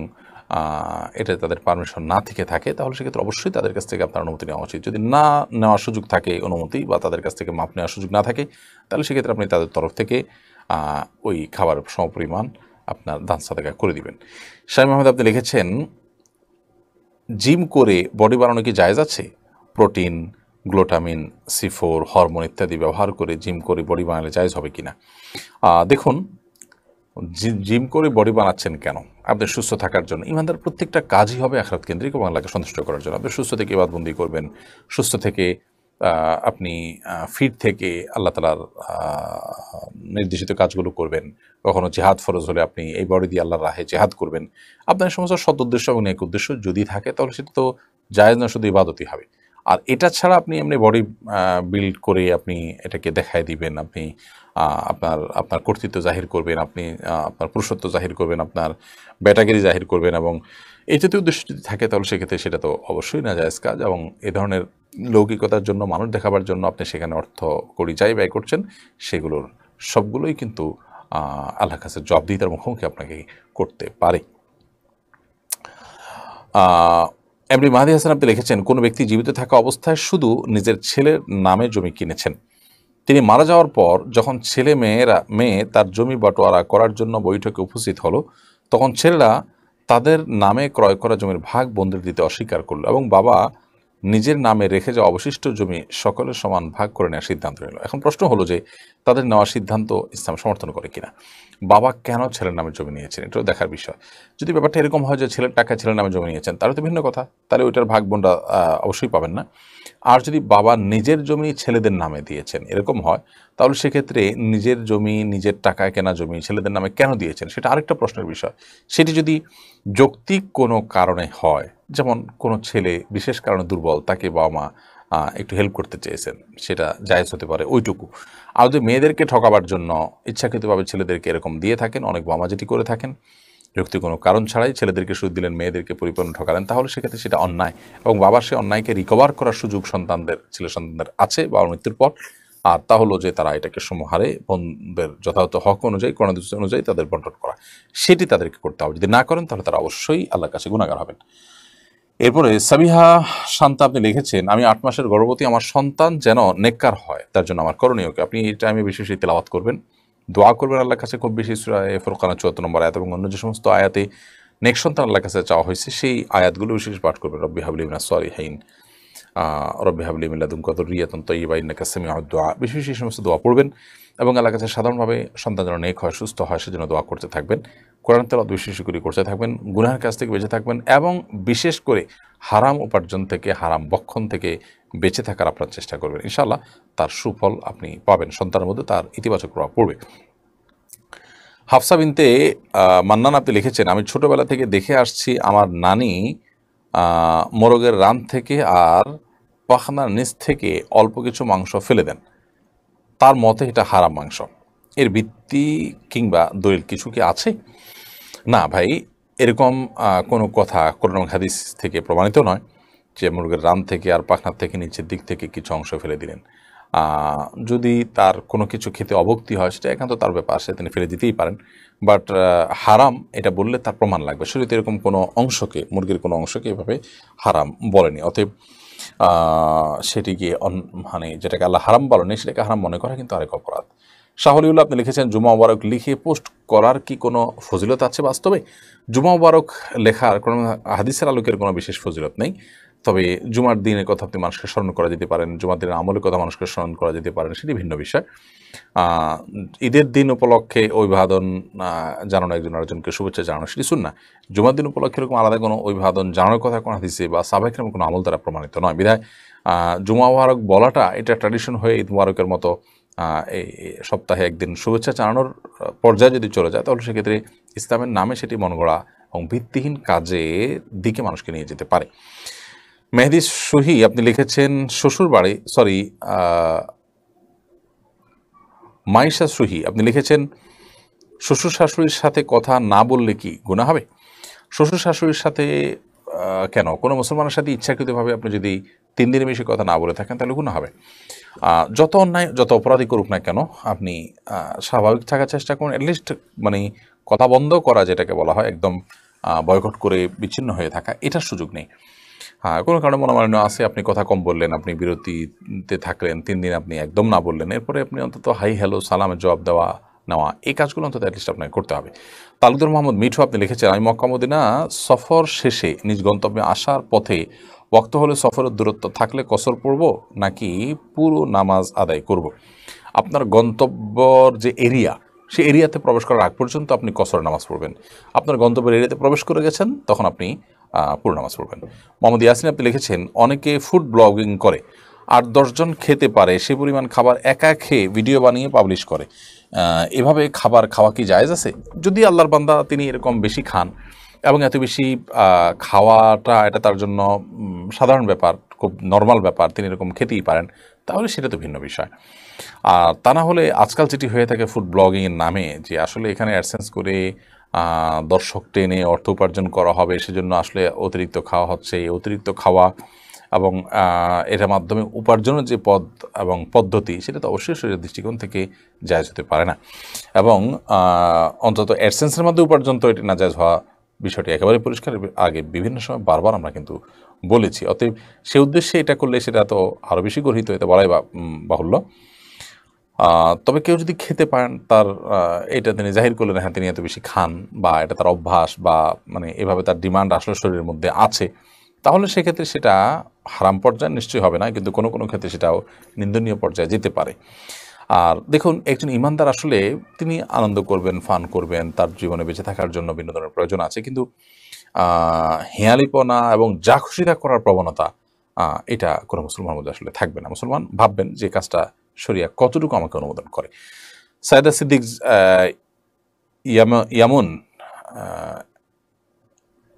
এটা তাদের পারমিশন না থেকে থাকে, তাহলে সেক্ষেত্রে অবশ্যই তাদের কাছ থেকে আপনার অনুমতি নেওয়া উচিত। যদি না নেওয়ার সুযোগ থাকে অনুমতি, বা তাদের কাছ থেকে মাপ নেওয়ার সুযোগ না থাকে, তাহলে সেক্ষেত্রে আপনি তাদের তরফ থেকে ওই খাবারের সমপরিমাণ আপনার দান সাদাকা করে দিবেন। শামীম আহমেদ আপনি লিখেছেন, জিম করে বডি বানানো কি জায়েজ আছে? প্রোটিন, গ্লুটামিন, C4, হরমোন ইত্যাদি ব্যবহার করে জিম করে বডি বানালে জায়েজ হবে কিনা? দেখুন, জিম করে বডি বানাচ্ছেন কেন? আপনি সুস্থ থাকার জন্য। ইমানদার প্রত্যেকটা কাজই হবে আখিরাত কেন্দ্রিক এবং আল্লাহকে সন্তুষ্ট করার জন্য। আপনি সুস্থ থেকে ইবাদতবন্দি করবেন, সুস্থ থেকে আপনি ফিট থেকে আল্লাহ তাআলার নির্দেশিত কাজগুলো করবেন। কখনো জিহাদ ফরজ হলে আপনি এই বডি দিয়ে আল্লাহর রাহে জিহাদ করবেন। আপনার সমস্ত সৎ উদ্দেশ্য এবং নেক উদ্দেশ্য যদি থাকে, তাহলে সেটা তো জায়েজ না, শুধু ইবাদতই হবে। আর এটা ছাড়া আপনি এমনি বডি বিল্ড করে আপনি এটাকে দেখায় দিবেন, আপনি আপনার কর্তৃত্ব জাহির করবেন, আপনি আপনার পুরুষত্ব জাহির করবেন, আপনার ব্যাটাগিরি জাহির করবেন, এবং এই জাতীয় উদ্দেশ্য যদি থাকে, তাহলে সেক্ষেত্রে সেটা তো অবশ্যই নাজায়েজ কাজ। এবং এ ধরনের লৌকিকতার জন্য, মানুষ দেখাবার জন্য আপনি সেখানে অর্থ কড়ি যাই ব্যয় করছেন, সেগুলোর সবগুলোই কিন্তু আল্লাহর কাছে জবাবদিহিতার মুখোমুখি আপনাকে করতে পারে। এমনি মাহাদি হাসান আপনি লিখেছেন, কোনো ব্যক্তি জীবিত থাকা অবস্থায় শুধু নিজের ছেলের নামে জমি কিনেছেন, তিনি মারা যাওয়ার পর যখন মেয়ে তার জমি বাটোয়ারা করার জন্য বৈঠকে উপস্থিত হলো, তখন ছেলেরা তাদের নামে ক্রয় করা জমির ভাগ বন্ধুর দিতে অস্বীকার করলো এবং বাবা নিজের নামে রেখে যাওয়া অবশিষ্ট জমি সকলের সমান ভাগ করে নেওয়ার সিদ্ধান্ত নিল। এখন প্রশ্ন হলো যে তাদের নেওয়ার সিদ্ধান্ত ইসলাম সমর্থন করে কিনা? বাবা কেন ছেলের নামে জমি নিয়েছেন, এটাও দেখার বিষয়। যদি ব্যাপারটা এরকম হয় যে ছেলের টাকা ছেলের নামে জমি নিয়েছেন, তাহলে তো ভিন্ন কথা, তাহলে ওইটার ভাগ বোনটা অবশ্যই পাবেন না। আর যদি বাবা নিজের জমি ছেলেদের নামে দিয়েছেন এরকম হয়, তাহলে সেক্ষেত্রে নিজের জমি, নিজের টাকায় কেনা জমি ছেলেদের নামে কেন দিয়েছেন, সেটা আরেকটা প্রশ্নের বিষয়। সেটি যদি যৌক্তিক কোনো কারণে হয়, যেমন কোনো ছেলে বিশেষ কারণে দুর্বল, তাকে বাবা মা একটু হেল্প করতে চেয়েছেন, সেটা জায়েজ হতে পারে ওইটুকু। আর যদি মেয়েদেরকে ঠকাবার জন্য ইচ্ছাকৃতভাবে ছেলেদেরকে এরকম দিয়ে থাকেন, অনেক বাবা মা যেটি করে থাকেন, যুক্তি কোনো কারণ ছাড়াই ছেলেদেরকে সুদ দিলেন, মেয়েদেরকে পরিপূর্ণ ঠকালেন, তাহলে সেক্ষেত্রে সেটা অন্যায় এবং বাবার সে অন্যায়কে রিকভার করার সুযোগ ছেলে সন্তানদের আছে বাবার মৃত্যুর পর। আর তা হলো যে তারা এটাকে সমহারে বোনদের যথাযথ হক অনুযায়ী, কোরআন অনুযায়ী তাদের বন্টন করা, সেটি তাদেরকে করতে হবে। যদি না করেন তাহলে তারা অবশ্যই আল্লাহর কাছে গুনাহগার হবেন। এরপরে সাবিহা শান্তা আপনি লিখেছেন, আমি 8 মাসের গর্ভবতী, আমার সন্তান যেন নেককার হয়, তার জন্য আমার করণীয় কি? আপনি এই টাইমে বেশি বেশি তেলাওয়াত করবেন, দোয়া করবেন আল্লাহর কাছে খুব বেশি। সূরা ফুরকান 74 নম্বর আয়াত এবং অন্য যে সমস্ত আয়াতে নেক সন্তান আল্লাহর কাছে চাওয়া হয়েছে, সেই আয়াতগুলো বিশেষ পাঠ করবেন। রব্বি হাবলি মিনাস সালিহিন, রব্বি হাবলি মিন লাদুনকা যুররিয়াতান তাইয়্যিবা ইন্নাকা সামিউদ দুআ, বিশেষ এই সমস্ত দোয়া পড়বেন এবং আল্লাহর কাছে সাধারণভাবে সন্তান যেন নেক হয়, সুস্থ হয়, সেজন্য দোয়া করতে থাকবেন। কোরআন তেলাওয়াত বিশেষ করে করতে থাকবেন, গুনাহের কাছ থেকে বেঁচে থাকবেন এবং বিশেষ করে হারাম উপার্জন থেকে, হারাম বক্ষণ থেকে বেঁচে থাকার আপনার চেষ্টা করবেন। ইনশাআল্লাহ তার সুফল আপনি পাবেন, সন্তানের মধ্যে তার ইতিবাচক প্রভাব পড়বে। হাফসা বিনতে মান্নান আপনি লিখেছেন, আমি ছোটবেলা থেকে দেখে আসছি আমার নানি মোরগের রান থেকে আর পাখনার নিচ থেকে অল্প কিছু মাংস ফেলে দেন, তার মতে এটা হারাম মাংস। এর ভিত্তি কিংবা দলিল কিছু কি আছে? না ভাই, এরকম কোনো কথা কোরআন এবং হাদিস থেকে প্রমাণিত নয় যে মুরগের রান থেকে আর পাখনার থেকে নিচের দিক থেকে কিছু অংশ ফেলে দিলেন। যদি তার কোনো কিছু খেতে অভক্তি হয়, সেটা একান্ত তার ব্যাপার, সে তিনি ফেলে দিতেই পারেন। বাট হারাম এটা বললে তার প্রমাণ লাগবে। শরীয়তে এরকম কোনো অংশকে, মুরগির কোনো অংশকে এভাবে হারাম বলেনি। অতএব সেটিকে মানে যেটাকে আল্লাহ হারাম বলেনি সেটাকে হারাম মনে করা কিন্তু আরেক অপরাধ। শাহলিউল্লাহ আপনি লিখেছেন জুমা মুবারক লিখে পোস্ট করার কি কোনো ফজিলত আছে বাস্তবে? জুমা মুবারক লেখার কোনো হাদিসের আলোকের কোনো বিশেষ ফজিলত নেই, তবে জুমার দিনের কথা আপনি মানুষকে স্মরণ করা যেতে পারেন, জুমার দিনের আমলের কথা মানুষকে স্মরণ করা যেতে পারেন, সেটি ভিন্ন বিষয়। ঈদের দিন উপলক্ষে অভিবাদন জানানো, একজন আরেকজনকে শুভেচ্ছা জানানো, সেটি সুন্নাহ। জুমার দিন উপলক্ষে এরকম আলাদা কোনো অভিবাদন জানানোর কথা কোনো হাদিসে বা সাহাবায়ে কেরামের কোনো আমল দ্বারা প্রমাণিত নয়। বিধায় জুমা মুবারক বলাটা এটা ট্র্যাডিশন হয়ে ঈদ মুবারকের মতো এই সপ্তাহে একদিন শুভেচ্ছা জানানোর পর্যায়ে যদি চলে যায়, তাহলে সেক্ষেত্রে ইসলামের নামে সেটি মন গড়া এবং ভিত্তিহীন কাজের দিকে মানুষকে নিয়ে যেতে পারে। মেহেদি সহি আপনি লিখেছেন শ্বশুর বাড়ি মাইশা সহি আপনি লিখেছেন শ্বশুর শাশুড়ির সাথে কথা না বললে কি গুনাহ হবে? শ্বশুর শাশুড়ির সাথে কেন, কোনো মুসলমানের সাথে ইচ্ছাকৃতভাবে আপনি যদি 3 দিনের বেশি কথা না বলে থাকেন তাহলে গুনাহ হবে। যত অন্যায় যত অপরাধী করুক না কেন, আপনি স্বাভাবিক থাকার চেষ্টা করুন। অ্যাটলিস্ট মানে কথা বন্ধ করা যেটাকে বলা হয়, একদম বয়কট করে বিচ্ছিন্ন হয়ে থাকা, এটার সুযোগ নেই। কোনো কারণে মনোমালিন্য আছে, আপনি কথা কম বললেন, আপনি বিরতিতে থাকলেন, 3 দিন আপনি একদম না বললেন, এরপরে আপনি অন্তত হাই হ্যালো সালামের জবাব দেওয়া নেওয়া, এই কাজগুলো অন্তত অ্যাটলিস্ট আপনাকে করতে হবে। তালুকদার মোহাম্মদ মিঠু আপনি লিখেছেন আমি মক্কা মদিনা সফর শেষে নিজ গন্তব্যে আসার পথে ওয়াক্ত হলে সফরের দূরত্ব থাকলে কসর পড়ব নাকি পুরো নামাজ আদায় করব? আপনার গন্তব্যর যে এরিয়া, সেই এরিয়াতে প্রবেশ করার আগ পর্যন্ত আপনি কসর নামাজ পড়বেন। আপনার গন্তব্যের এরিয়াতে প্রবেশ করে গেছেন, তখন আপনি পুরো নামাজ পড়বেন। মোহাম্মদ ইয়াসিন আপনি লিখেছেন অনেকে ফুড ব্লগিং করে, 8-10 জন খেতে পারে সে পরিমাণ খাবার একা খেয়ে ভিডিও বানিয়ে পাবলিশ করে, এভাবে খাবার খাওয়া কি জায়েজ আছে? যদি আল্লাহর বান্দা তিনি এরকম বেশি খান এবং এত বেশি খাওয়াটা এটা তার জন্য সাধারণ ব্যাপার, খুব নর্মাল ব্যাপার, তিনি এরকম খেতেই পারেন, তাহলে সেটা তো ভিন্ন বিষয়। আর তা না হলে আজকাল যেটি হয়ে থাকে ফুড ব্লগিংয়ের নামে, যে আসলে এখানে অ্যাডসেন্স করে দর্শক টেনে অর্থ উপার্জন করা হবে, সেজন্য আসলে অতিরিক্ত খাওয়া হচ্ছে। এই অতিরিক্ত খাওয়া এবং এটার মাধ্যমে উপার্জনের যে পদ এবং পদ্ধতি, সেটা তো অবশ্যই শরীরের দৃষ্টিকোণ থেকে জায়েজ হতে পারে না, এবং অন্তত অ্যাডসেন্সের মধ্যে উপার্জন তো এটি না জায়েজ হওয়া বিষয়টি একেবারে পরিষ্কার। আগে বিভিন্ন সময় বারবার আমরা কিন্তু বলেছি, অতএব সে উদ্দেশ্যে এটা করলে সেটা তো আরও বেশি গর্হিত হতে বলাই বাহুল্য। তবে কেউ যদি খেতে পারেন, তার এটা তিনি জাহির করলেন হ্যাঁ তিনি এত বেশি খান, বা এটা তার অভ্যাস, বা মানে এভাবে তার ডিমান্ড আসলে শরীরের মধ্যে আছে, তাহলে সেক্ষেত্রে সেটা হারাম পর্যায়ে নিশ্চয়ই হবে না, কিন্তু কোনো কোনো ক্ষেত্রে সেটাও নিন্দনীয় পর্যায়ে যেতে পারে। আর দেখুন, একজন ইমানদার আসলে তিনি আনন্দ করবেন, ফান করবেন, তার জীবনে বেঁচে থাকার জন্য বিনোদনের প্রয়োজন আছে, কিন্তু হেয়ালিপনা এবং যা খুশি তা করার প্রবণতা, এটা কোনো মুসলমানের মধ্যে আসলে থাকবে না। মুসলমান ভাববেন যে কাজটা শরিয়া কতটুকু আমাকে অনুমোদন করে। সাইদা সিদ্দিক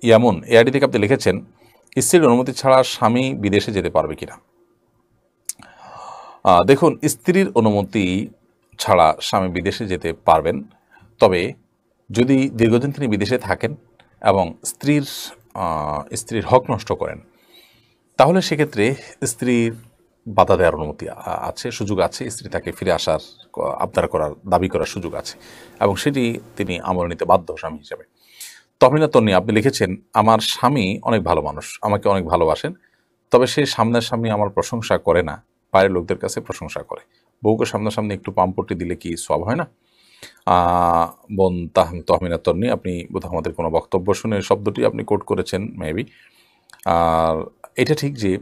ইয়ামুন এআইডি থেকে আপনি লিখেছেন স্ত্রীর অনুমতি ছাড়া স্বামী বিদেশে যেতে পারবে কিনা? দেখুন, স্ত্রীর অনুমতি ছাড়া স্বামী বিদেশে যেতে পারবেন, তবে যদি দীর্ঘদিন তিনি বিদেশে থাকেন এবং স্ত্রীর হক নষ্ট করেন, তাহলে সেক্ষেত্রে স্ত্রীর বাধা দেওয়ার অনুমতি আছে, সুযোগ আছে। স্ত্রী তাকে ফিরে আসার আবদার করার, দাবি করার সুযোগ আছে, এবং সেটি তিনি আমলে নিতে বাধ্য স্বামী হিসেবে। তহমিনা তন্নি আপনি লিখেছেন আমার স্বামী অনেক ভালো মানুষ, আমাকে অনেক ভালোবাসেন, তবে সে সামনাসামনি আমার প্রশংসা করে না, বাইরের লোকদের কাছে প্রশংসা করে। বউকে সামনাসামনি একটু পাম্পটি দিলে কি সওয়াব হয় না? বোন তহমিনা তন্নি, আপনি বোধহয় আমাদের কোনো বক্তব্য শুনে শব্দটি আপনি কোট করেছেন মেবি। আর এটা ঠিক যে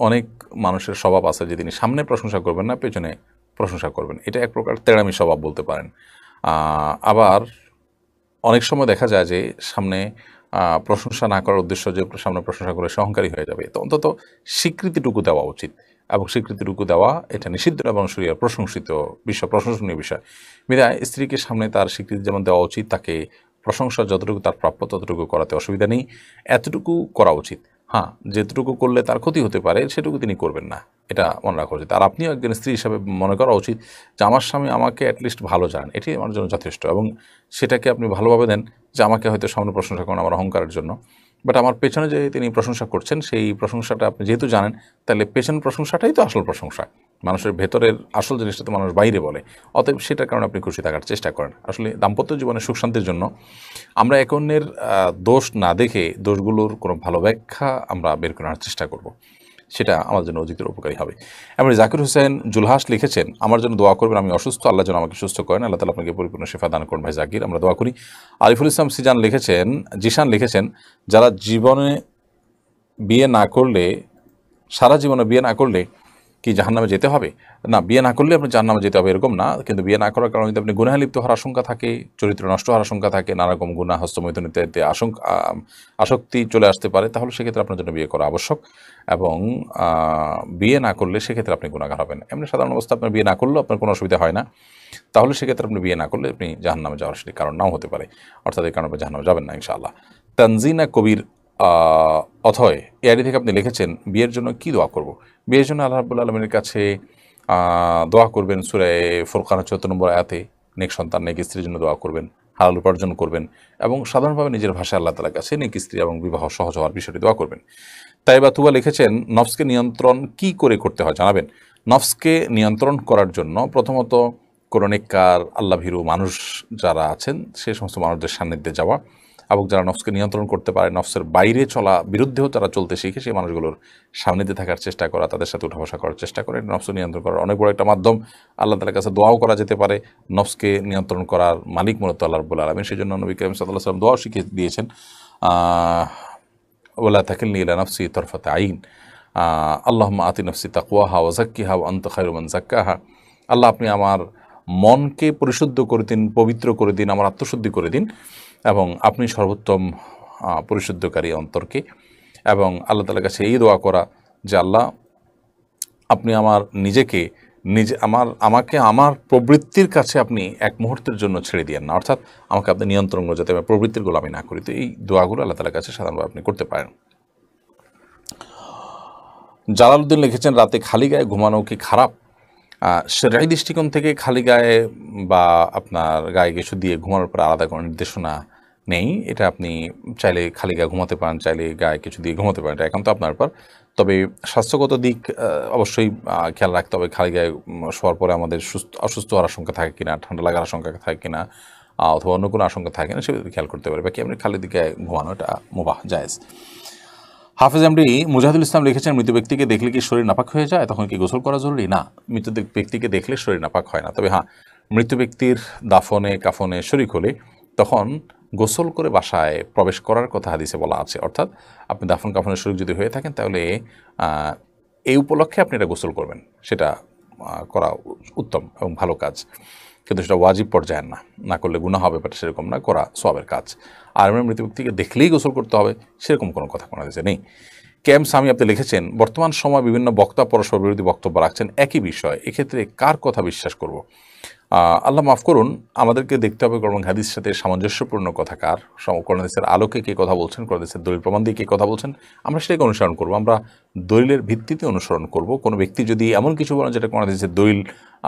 অনেক মানুষের স্বভাব আছে যে তিনি সামনে প্রশংসা করবেন না, পেছনে প্রশংসা করবেন, এটা এক প্রকার তেড়ামি স্বভাব বলতে পারেন। আবার অনেক সময় দেখা যায় যে সামনে প্রশংসা না করার উদ্দেশ্য যে সামনে প্রশংসা করে সে অহংকারী হয়ে যাবে, তো অন্তত স্বীকৃতিটুকু দেওয়া উচিত, এবং স্বীকৃতিটুকু দেওয়া এটা নিষিদ্ধ এবং শরীয়ত প্রশংসিত বিষয়, প্রশংসনীয় বিষয়। বিধায় স্ত্রীকে সামনে তার স্বীকৃতি যেমন দেওয়া উচিত, তাকে প্রশংসা যতটুকু তার প্রাপ্য ততটুকু করাতে অসুবিধা নেই, এতটুকু করা উচিত। হ্যাঁ, যেটুকু করলে তার ক্ষতি হতে পারে সেটুকু তিনি করবেন না, এটা মনে রাখা উচিত। আর আপনিও একজন স্ত্রী হিসাবে মনে করা উচিত যে আমার স্বামী আমাকে অ্যাটলিস্ট ভালো জানেন, এটি আমার জন্য যথেষ্ট, এবং সেটাকে আপনি ভালোভাবে দেন যে আমাকে হয়তো সামনে প্রশংসা করেন আমার অহংকারের জন্য, বাট আমার পেছনে যে তিনি প্রশংসা করছেন সেই প্রশংসাটা আপনি যেহেতু জানেন, তাহলে পেছন প্রশংসাটাই তো আসল প্রশংসা। মানুষের ভেতরের আসল জিনিসটা তো মানুষ বাইরে বলে, অতএব সেটার কারণে আপনি খুশি থাকার চেষ্টা করেন। আসলে দাম্পত্য জীবনে সুখ শান্তির জন্য আমরা এক অন্যের দোষ না দেখে দোষগুলোর কোনো ভালো ব্যাখ্যা আমরা বের করার চেষ্টা করব। সেটা আমাদের জন্য অধিকতর উপকারী হবে। এমনি জাকির হোসেন জুলহাস লিখেছেন, আমার জন্য দোয়া করবেন, আমি অসুস্থ, আল্লাহ যেন আমাকে সুস্থ করেন। আল্লাহ তাআলা আপনাকে পরিপূর্ণ শিফা দান করুন ভাই জাকির, আমরা দোয়া করি। আরিফুল ইসলাম জিশান লিখেছেন, যারা জীবনে বিয়ে না করলে, সারা জীবনে বিয়ে না করলে কি জাহান্নামে যেতে হবে? না, বিয়ে না করলে আপনি জাহান্নামে যেতে হবে এরকম না, কিন্তু বিয়ে না করার কারণে যদি আপনি গুনাহে লিপ্ত হওয়ার আশঙ্কা থাকে, চরিত্র নষ্ট হওয়ার আশঙ্কা থাকে, নানা রকম গুনাহ, হস্তমৈথুন ইত্যাদিতে আসক্তি চলে আসতে পারে, তাহলে সেক্ষেত্রে আপনার জন্য বিয়ে করা আবশ্যক। এবং বিয়ে না করলে সেক্ষেত্রে আপনি গুনাহগার হবেন। এমনি সাধারণ অবস্থা আপনার বিয়ে না করলেও আপনার কোনো অসুবিধা হয় না, তাহলে সেক্ষেত্রে আপনি বিয়ে না করলে আপনি জাহান্নামে যাওয়ার সেটি কারণ নাও হতে পারে, অর্থাৎ এই কারণে আপনি জাহান্নামে যাবেন না ইনশাআল্লাহ। তানজিনা কবির অথয় এআইডি থেকে আপনি লিখেছেন, বিয়ের জন্য কি দোয়া করব? বিয়ের জন্য আল্লাহ রাব্বুল আলামিনের কাছে দোয়া করবেন, সূরা ফুরকানের ৭৪ নম্বর আয়াতে নেক সন্তান, নেক স্ত্রীর জন্য দোয়া করবেন, হালাল উপার্জন করবেন এবং সাধারণভাবে নিজের ভাষায় আল্লাহ তাআলার কাছে নেক স্ত্রী এবং বিবাহ সহজ হওয়ার বিষয়টি দোয়া করবেন। তাইবা তুবা লিখেছেন, নফসকে নিয়ন্ত্রণ কি করে করতে হয় জানাবেন। নফসকে নিয়ন্ত্রণ করার জন্য প্রথমত কোনো নেককার আল্লাহভীরু মানুষ যারা আছেন সে সমস্ত মানুষদের সান্নিধ্যে যাওয়া, এবং যারা নফসকে নিয়ন্ত্রণ করতে পারে, নফসের বাইরে চলা, বিরুদ্ধেও যারা চলতে শিখে, সেই মানুষগুলোর সান্নিধ্যে থাকার চেষ্টা করা, তাদের সাথে উঠা বসা করার চেষ্টা করে, নফস নিয়ন্ত্রণ করার অনেক বড় একটা মাধ্যম। আল্লাহ তাআলার কাছে দোয়াও করা যেতে পারে। নফসকে নিয়ন্ত্রণ করার মালিক মূলত আল্লাহ রাব্বুল আলামিন। সেই জন্য নবী করিম সাল্লাল্লাহু আলাইহি ওয়াসাল্লাম দোয়াও শিখিয়ে দিয়েছেন, ওয়ালা তাকিলনি ইলা নাফসি তরফাতা আইন, আল্লাহুম্মা আতি নাফসি তাকওয়াহা ওয়া যাক্কিহা ওয়া আনতা খায়রু মান যাক্কাহা। আল্লাহ আপনি আমার মনকে পরিশুদ্ধ করে দিন, পবিত্র করে দিন, আমার আত্মশুদ্ধি করে দিন, এবং আপনি সর্বোত্তম পরিশুদ্ধকারী অন্তরকে। এবং আল্লাহ তাআলার কাছে এই দোয়া করা যে আল্লাহ আপনি আমার আমাকে আমার প্রবৃত্তির কাছে আপনি এক মুহূর্তের জন্য ছেড়ে দিয়েন না, অর্থাৎ আমাকে আপনি নিয়ন্ত্রণ করে যাতে আমি প্রবৃত্তির গোলামি না করি। তো এই দোয়াগুলো আল্লাহ তাআলার কাছে সাধারণভাবে আপনি করতে পারেন। জালালউদ্দিন লিখেছেন, রাতে খালি গায়ে ঘুমানো কি খারাপ? শরঈ দৃষ্টিকোণ থেকে খালি গায়ে বা আপনার গায়ে কিছু দিয়ে ঘুমানোর পর আলাদা কোনো নির্দেশনা নেই। এটা আপনি চাইলে খালি গায়ে ঘুমাতে পারেন, চাইলে গায়ে কিছু দিয়ে ঘুমাতে পারেন, এটা একান্ত আপনার উপর। তবে স্বাস্থ্যগত দিক অবশ্যই খেয়াল রাখতে হবে। খালি গায়ে শোয়ার পরে আমাদের অসুস্থ হওয়ার আশঙ্কা থাকে কিনা, ঠান্ডা লাগার আশঙ্কা থাকে কিনা, অথবা অন্য কোনো আশঙ্কা থাকে না, সেগুলো খেয়াল করতে পারে। বাকি আপনি খালি দিকে ঘুমানো এটা মুবাহ, জায়েজ। হাফেজ এমডি মুজাহিদুল ইসলাম লিখেছেন, মৃত ব্যক্তিকে দেখলে কি শরীর নাপাক হয়ে যায়? তখন কি গোসল করা জরুরি? না, মৃত ব্যক্তিকে দেখলে শরীর নাপাক হয় না। তবে হ্যাঁ, মৃত ব্যক্তির দাফনে কাফনে শরীক হলে তখন গোসল করে বাসায় প্রবেশ করার কথা হাদিসে বলা আছে। অর্থাৎ আপনি দাফন কাফনের শরীক যদি হয়ে থাকেন, তাহলে এই উপলক্ষে আপনি এটা গোসল করবেন, সেটা করা উত্তম এবং ভালো কাজ। কিন্তু সেটা ওয়াজিব পর্যায়ের না, না করলে গুনাহ হবে, বাট সেরকম না, করা সওয়াবের কাজ। আর এমনি মৃত ব্যক্তিকে দেখলেই গোসল করতে হবে সেরকম কোনো কথা কোনো দেশে নেই। কেএম সামি আপনি লিখেছেন, বর্তমান সময় বিভিন্ন বক্তা পরস্পর বিরোধী বক্তব্য রাখছেন একই বিষয়, এক্ষেত্রে কার কথা বিশ্বাস করব? আল্লাহ মাফ করুন, আমাদেরকে দেখতে হবে কোরআন হাদিসের সাথে সামঞ্জস্যপূর্ণ কথা কার, কোরআন হাদিসের আলোকে কে কথা বলছেন, কোরআন হাদিসের দলিল প্রমাণ দিয়ে কে কথা বলছেন, আমরা সেটাকে অনুসরণ করব। আমরা দলিলের ভিত্তিতে অনুসরণ করব। কোনো ব্যক্তি যদি এমন কিছু বলেন যেটা কোরআন হাদিসের দলিল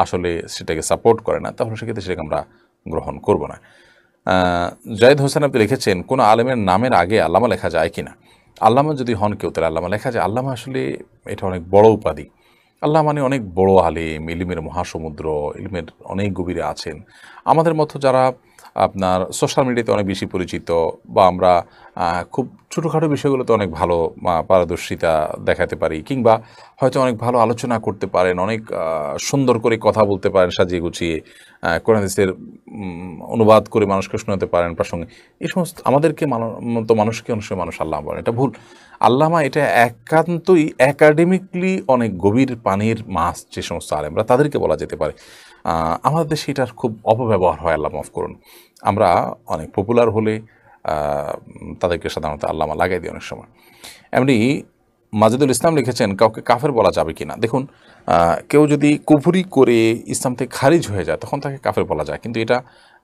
আসলে সেটাকে সাপোর্ট করে না, তাহলে সেক্ষেত্রে সেটাকে আমরা গ্রহণ করব না। জায়েদ হোসেন আপনি লিখেছেন, কোনো আলেমের নামের আগে আল্লামা লেখা যায় কি না? আল্লামা যদি হন কেউ, তাহলে আল্লামা লেখা যায়। আল্লামা আসলে এটা অনেক বড় উপাধি। আল্লাহ মানে অনেক বড় আলেম, ইলমের মহাসমুদ্র, ইলমের অনেক গভীরে আছেন। আমাদের মতো যারা আপনার সোশ্যাল মিডিয়াতে অনেক বেশি পরিচিত, বা আমরা খুব ছোটোখাটো বিষয়গুলোতে অনেক ভালো পারদর্শিতা দেখাতে পারি, কিংবা হয়তো অনেক ভালো আলোচনা করতে পারেন, অনেক সুন্দর করে কথা বলতে পারেন সাজিয়ে গুছিয়ে, কোরআন হাদিসের অনুবাদ করে মানুষকে শোনাতে পারেন প্রাসঙ্গে, এই সমস্ত আমাদেরকে মতো মানুষকে অনুসারে মানুষ আল্লাহ বলেন, এটা ভুল। আল্লামা এটা একান্তই একাডেমিকলি অনেক গভীর পানির মাছ যে সমস্ত আলেমরা, তাদেরকে বলা যেতে পারে। আমাদের দেশে এটার খুব অপব্যবহার হয়, আল্লাহ মাফ করুন। আমরা অনেক পপুলার হলে তাদেরকে সাধারণত আল্লামা লাগাই দিই অনেক সময়। এমনি মাজেদুল ইসলাম লিখেছেন, কাউকে কাফের বলা যাবে কি না? দেখুন, কেউ যদি কুফরি করে ইসলাম থেকে খারিজ হয়ে যায়, তখন তাকে কাফের বলা যায়, কিন্তু এটা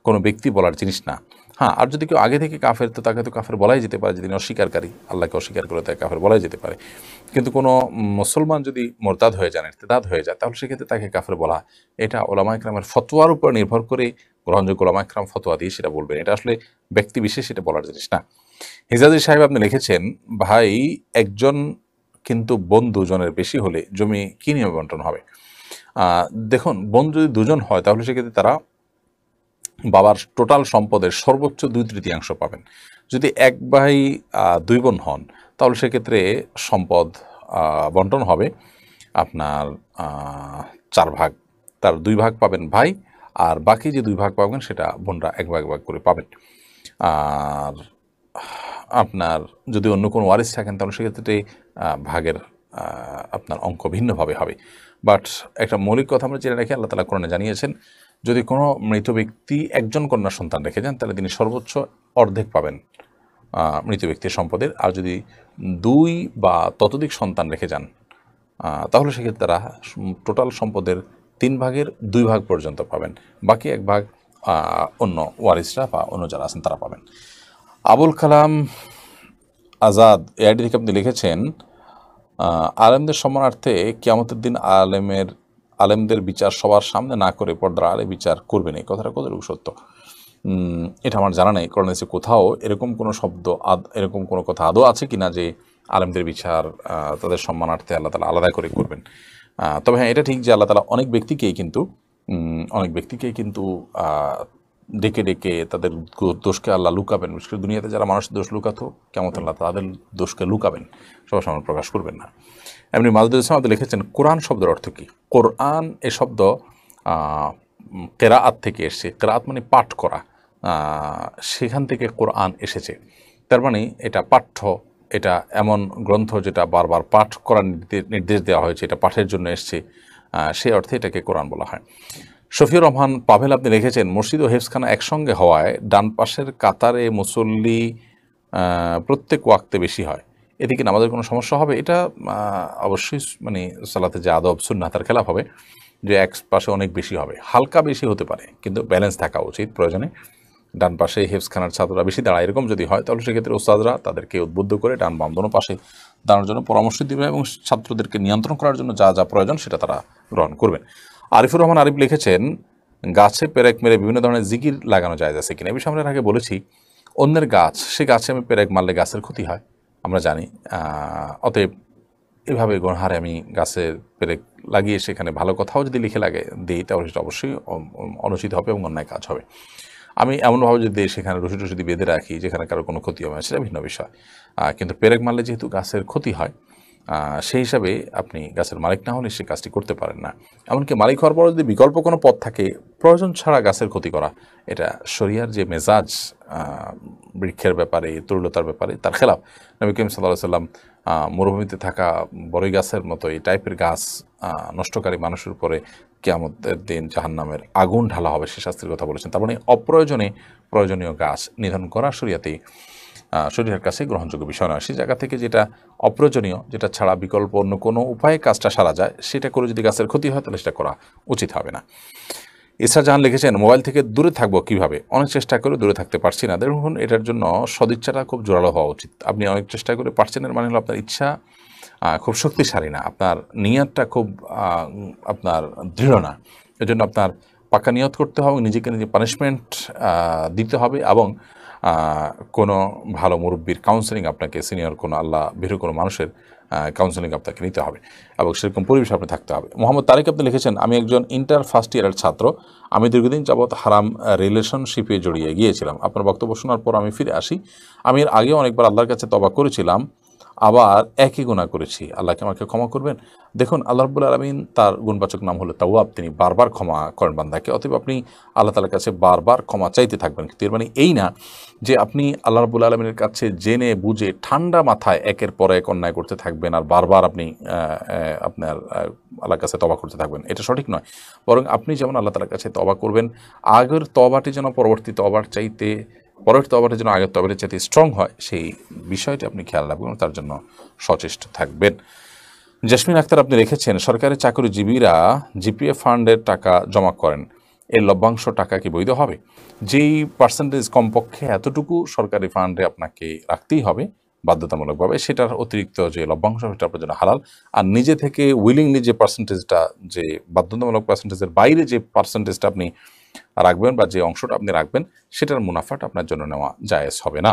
কোনো ব্যক্তি বলার জিনিস না। হ্যাঁ, আর যদি কেউ আগে থেকে কাফের, তো তাকে তো কাফের বলাই যেতে পারে, যদি অস্বীকারী, আল্লাহকে অস্বীকার করে তাকে কাফের বলাই যেতে পারে। কিন্তু কোনো মুসলমান যদি মোরতাদ হয়ে যান, ইরতিদাদ হয়ে যায়, তাহলে সেক্ষেত্রে তাকে কাফের বলা, এটা ওলামা ইকরামের ফতোয়ার উপর নির্ভর করে গ্রহণযোগ্য ওলামা ইকরাম ফতোয়া দিয়ে সেটা বলবেন, এটা আসলে ব্যক্তি বিশেষ এটা বলার জিনিস না। হিজাজি সাহেব আপনি লিখেছেন, ভাই একজন কিন্তু বোন দুজনের বেশি হলে জমি কী নিয়মে বন্টন হবে? দেখুন, বোন যদি দুজন হয়, তাহলে সেক্ষেত্রে তারা বাবার টোটাল সম্পদের সর্বোচ্চ 2/3 পাবেন। যদি এক ভাই 2 বোন হন, তাহলে সেক্ষেত্রে সম্পদ বন্টন হবে আপনার 4 ভাগ, তার 2 ভাগ পাবেন ভাই, আর বাকি যে 2 ভাগ পাবেন সেটা বোনরা 1 ভাগ করে পাবেন। আর আপনার যদি অন্য কোনো ওয়ারিস থাকেন তাহলে সেক্ষেত্রে ভাগের আপনার অঙ্ক ভিন্নভাবে হবে। বাট একটা মৌলিক কথা আমরা জেনে রাখি, আল্লাহ তাআলা কোরআনে জানিয়েছেন যদি কোনো মৃত ব্যক্তি একজন কন্যা সন্তান রেখে যান তাহলে তিনি সর্বোচ্চ অর্ধেক পাবেন মৃত ব্যক্তির সম্পদের। আর যদি 2 বা ততোধিক সন্তান রেখে যান তাহলে সেক্ষেত্রে তারা টোটাল সম্পদের 3 ভাগের 2 ভাগ পর্যন্ত পাবেন, বাকি 1 ভাগ অন্য ওয়ারিসরা বা অন্য যারা আছেন তারা পাবেন। আবুল কালাম আজাদ এআইডি থেকে আপনি লিখেছেন আলেমদের সম্মানার্থে কিয়ামতের দিন আলেমদের বিচার সবার সামনে না করে পর্দার আড়ালে বিচার করবেন, এই কথাটা কতটুকু সত্য? এটা আমার জানা নেই। কোরআনে কোথাও এরকম কোনো শব্দ এরকম কোনো কথা আদৌ আছে কিনা যে আলেমদের বিচার তাদের সম্মানার্থে আল্লাহ তাআলা আলাদা করে করবেন। তবে হ্যাঁ, এটা ঠিক যে আল্লাহ তাআলা অনেক ব্যক্তিকেই কিন্তু ডেকে ডেকে তাদের দোষকে আল্লাহ লুকাবেন। বিশেষ করে দুনিয়াতে যারা মানুষের দোষ লুকাতো, কেমন আল্লাহ তাদের দোষকে লুকাবেন, সবার সামনে প্রকাশ করবেন না। এমনি মাদুদুল ইসলাম আপনি লিখেছেন কোরআন শব্দের অর্থ কী? কোরআন এ শব্দ কেরাআত থেকে এসেছে। কেরাআত মানে পাঠ করা, সেখান থেকে কোরআন এসেছে। তার মানে এটা পাঠ্য, এটা এমন গ্রন্থ যেটা বারবার পাঠ করার নির্দেশ দেওয়া হয়েছে, এটা পাঠের জন্য এসছে, সেই অর্থে এটাকে কোরআন বলা হয়। শফিউর রহমান পাভেল আপনি লিখেছেন মসজিদ ও হেফজখানা একসঙ্গে হওয়ায় ডান পাশের কাতারে মুসল্লি প্রত্যেক ওয়াক্তে বেশি হয়, এদিকে আমাদের কোনো সমস্যা হবে? এটা অবশ্যই মানে সালাতে যে আদব সুন্নাহ তার খেলাফ হবে যে এক পাশে অনেক বেশি হবে। হালকা বেশি হতে পারে, কিন্তু ব্যালেন্স থাকা উচিত। প্রয়োজনে ডান পাশে হেফজখানার ছাত্ররা বেশি দাঁড়ায় এরকম যদি হয় তাহলে সেক্ষেত্রে ওস্তাদরা তাদেরকে উদ্বুদ্ধ করে ডান বাম দোনো পাশে দাঁড়ানোর জন্য পরামর্শ দিবে এবং ছাত্রদেরকে নিয়ন্ত্রণ করার জন্য যা যা প্রয়োজন সেটা তারা গ্রহণ করবেন। আরিফুর রহমান আরিফ লিখেছেন গাছে পেরেক মেরে বিভিন্ন ধরনের জিকির লাগানো যায় আছে কিনা? এই বিষয়ে আমরা আগে বলেছি, অন্যের গাছ, সে গাছে আমি পেরেক মারলে গাছের ক্ষতি হয় আমরা জানি। অতএব এভাবে গণহারে আমি গাছের পেরেক লাগিয়ে সেখানে ভালো কথাও যদি লিখে দিই তাহলে সেটা অবশ্যই অনুচিত হবে এবং অন্যায় কাজ হবে। আমি এমনভাবে যদি সেখানে রশি টসি বেঁধে রাখি যেখানে কারো কোনো ক্ষতি হবে না, সেটা ভিন্ন বিষয়। কিন্তু পেরেক মারলে যেহেতু গাছের ক্ষতি হয়, সেই হিসাবে আপনি গাছের মালিক না হলে সে কাজটি করতে পারেন না। এমনকি মালিক হওয়ার পর যদি বিকল্প কোনো পথ থাকে প্রয়োজন ছাড়া গাছের ক্ষতি করা, এটা শরিয়ার যে মেজাজ বৃক্ষের ব্যাপারে, তরুলতার ব্যাপারে তার খেলাফ। নবী করিম সাল্লাল্লাহু আলাইহি ওয়াসাল্লাম মরুভূমিতে থাকা বড়ই গাছের মতো এই টাইপের গাছ নষ্টকারী মানুষের উপরে কিয়ামতের দিন জাহান্নামের আগুন ঢালা হবে সে শাস্তির কথা বলেছেন। তার মানে প্রয়োজনীয় গাছ নিধন করা শরীরের কাছে গ্রহণযোগ্য বিষয় নয়। সেই জায়গা থেকে যেটা অপ্রয়োজনীয়, যেটা ছাড়া বিকল্প অন্য কোনো উপায়ে কাজটা সারা যায়, সেটা করে যদি গাছের ক্ষতি হয় তাহলে সেটা করা উচিত হবে না। ইসরা জাহান লিখেছেন মোবাইল থেকে দূরে থাকবো কিভাবে? অনেক চেষ্টা করে দূরে থাকতে পারছি না। দেখুন, এটার জন্য সদিচ্ছাটা খুব জোরালো হওয়া উচিত। আপনি অনেক চেষ্টা করে পারছেন এর মানে হলো আপনার ইচ্ছা খুব শক্তিশালী না, আপনার নিয়তটা খুব আপনার দৃঢ় না। এজন্য আপনার পাক্কা নিয়ত করতে হবে, নিজেকে নিজে পানিশমেন্ট দিতে হবে এবং কোনো ভালো মুরব্বীর কাউন্সেলিং আপনাকে, সিনিয়র কোনো আল্লাহ ভীরু কোনো মানুষের কাউন্সেলিং আপনাকে নিতে হবে এবং সেরকম পরিবেশ আপনি থাকতে হবে। মোহাম্মদ তারেক আপনি লিখেছেন আমি একজন ইন্টার ফার্স্ট ইয়ারের ছাত্র, আমি দীর্ঘদিন যাবৎ হারাম রিলেশনশিপে জড়িয়ে গিয়েছিলাম। আপনার বক্তব্য শোনার পর আমি ফিরে আসি। আমি এর আগেও অনেকবার আল্লাহর কাছে তওবা করেছিলাম, আবার একই গুনাহ করেছি, আল্লাহকে আমাকে ক্ষমা করবেন। দেখুন, আল্লাহ রাব্বুল আলামিন, তার গুণবাচক নাম হলো তাওয়াব, তিনি বারবার ক্ষমা করেন বান্দাকে। অতএব আপনি আল্লাহ তাআলার কাছে বারবার ক্ষমা চাইতে থাকবেন। কিন্তু এর মানে এই না যে আপনি আল্লাহ রাব্বুল আলামিনের কাছে জেনে বুঝে ঠান্ডা মাথায় একের পর এক অন্যায় করতে থাকবেন আর বারবার আপনি আপনার আল্লাহর কাছে তওবা করতে থাকবেন, এটা সঠিক নয়। বরং আপনি যেমন আল্লাহ তাআলার কাছে তওবা করবেন, আগের তওবাটি যেন পরবর্তী তওবাটি যেন আগের তওবাটির চাইতে স্ট্রং হয়, সেই বিষয়টি আপনি খেয়াল রাখবেন, তার জন্য সচেষ্ট থাকবেন। জেসমিন আক্তার আপনি রেখেছেন সরকারি চাকরিজীবীরা জিপিএফ ফান্ডের টাকা জমা করেন, এর লভ্যাংশ টাকা কি বৈধ হবে? যেই পার্সেন্টেজ কমপক্ষে এতটুকু সরকারি ফান্ডে আপনাকে রাখতেই হবে বাধ্যতামূলকভাবে, সেটার অতিরিক্ত যে লভ্যাংশ সেটা আপনার জন্য হালাল। আর নিজে থেকে উইলিংলি যে পার্সেন্টেজটা, যে বাধ্যতামূলক পার্সেন্টেজের বাইরে যে পার্সেন্টেজটা আপনি রাখবেন বা যে অংশটা আপনি রাখবেন, সেটার মুনাফাটা আপনার জন্য নেওয়া জায়েজ হবে না।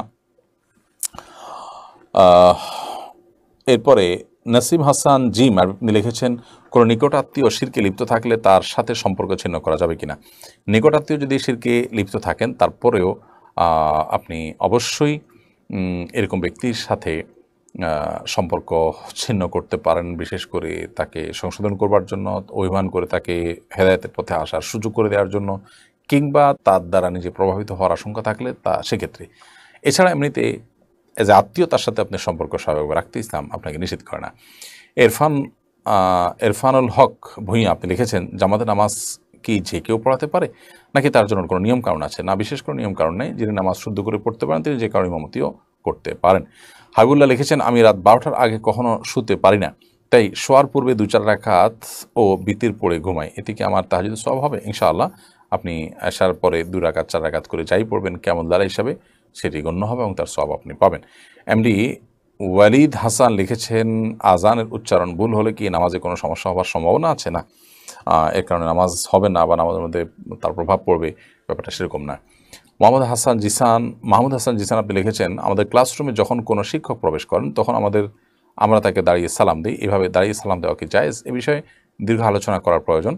এরপরে নাসিম হাসান জিম আপনি লিখেছেন কোনো নিকটাত্মীয় শিরকে লিপ্ত থাকলে তার সাথে সম্পর্ক ছিন্ন করা যাবে কিনা? নিকটাত্মীয় যদি শিরকে লিপ্ত থাকেন তারপরেও আপনি অবশ্যই এরকম ব্যক্তির সাথে সম্পর্ক ছিন্ন করতে পারেন, বিশেষ করে তাকে সংশোধন করবার জন্য, অভিমান করে তাকে হেদায়েতের পথে আসার সুযোগ করে দেওয়ার জন্য, কিংবা তার দ্বারা নিজে প্রভাবিত হওয়ার আশঙ্কা থাকলে তা সেক্ষেত্রে। এছাড়া এমনিতে এজ এ আত্মীয়তার সাথে আপনি সম্পর্ক স্বাভাবিক রাখতে ইসলাম আপনাকে নিষেধ করে না। ইরফানুল হক ভূঁইয়া আপনি লিখেছেন, জামাতে নামাজ কি যে কেউ পড়াতে পারে নাকি তার জন্য কোনো নিয়ম কারণ আছে? না, বিশেষ কোনো নিয়ম কারণ নেই। যিনি নামাজ শুদ্ধ করে পড়তে পারেন তিনি যে কারো ইমামতিও করতে পারেন। হাবিবুল্লাহ লিখেছেন, আমি রাত 12টার আগে কখনো শুতে পারি না, তাই শোয়ার পূর্বে 2-4 রাকাত ও বিতির পড়ে ঘুমাই। এতে কি আমার তাহাজ্জুদের সওয়াব হবে? ইনশাআল্লাহ আপনি আসার পরে 2 রাকাত 4 রাকাত করে যাই পড়বেন কেমন দ্বারা হিসাবে সেটি গণ্য হবে এবং তার সওয়াব আপনি পাবেন। এমডি ওয়ালিদ হাসান লিখেছেন, আজানের উচ্চারণ ভুল হলে কি নামাজে কোনো সমস্যা হওয়ার সম্ভাবনা আছে? না, এর কারণে নামাজ হবে না বা নামাজের মধ্যে তার প্রভাব পড়বে, ব্যাপারটা সেরকম না। মাহমুদ হাসান জিসান আপনি লিখেছেন, আমাদের ক্লাসরুমে যখন কোনো শিক্ষক প্রবেশ করেন তখন আমরা তাকে দাঁড়িয়ে সালাম দিই। এভাবে দাঁড়িয়ে সালাম দেওয়া কি জায়েজ? এ বিষয়ে দীর্ঘ আলোচনা করার প্রয়োজন।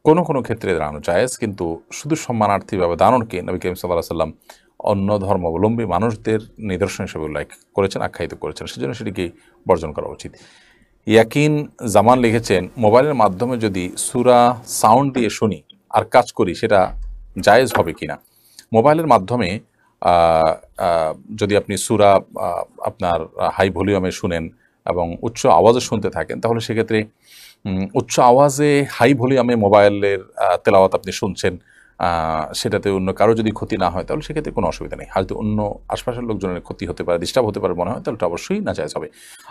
কোনো কোনো ক্ষেত্রে দাঁড়ানো জায়েজ, কিন্তু শুধু সম্মানার্থীভাবে দাঁড়ানোকে নবী করিম সাল্লাল্লাহু আলাইহি ওয়াসাল্লাম অন্য ধর্মাবলম্বী মানুষদের নিদর্শন হিসেবে উল্লেখ করেছেন, আখ্যায়িত করেছেন, সেজন্য সেটিকে বর্জন করা উচিত। ইয়াকিন জামান লিখেছেন, মোবাইলের মাধ্যমে যদি সূরা সাউন্ড দিয়ে শুনি আর কাজ করি সেটা জায়েজ হবে কিনা? মোবাইলের মাধ্যমে যদি আপনি সূরা আপনার হাই ভলিউমে শুনেন এবং উচ্চ আওয়াজে শুনতে থাকেন, তাহলে সেক্ষেত্রে উচ্চ আওয়াজে হাই ভলিউমে মোবাইলের তেলাওয়াত আপনি শুনছেন, সেটাতে অন্য কারো যদি ক্ষতি না হয় তাহলে সেক্ষেত্রে কোনো অসুবিধা নেই। হয়তো অন্য আশপাশের লোকজনের ক্ষতি হতে পারে, ডিস্টার্ব হতে পারে মনে হয়, তাহলে এটা অবশ্যই নাজায়েজ হবে।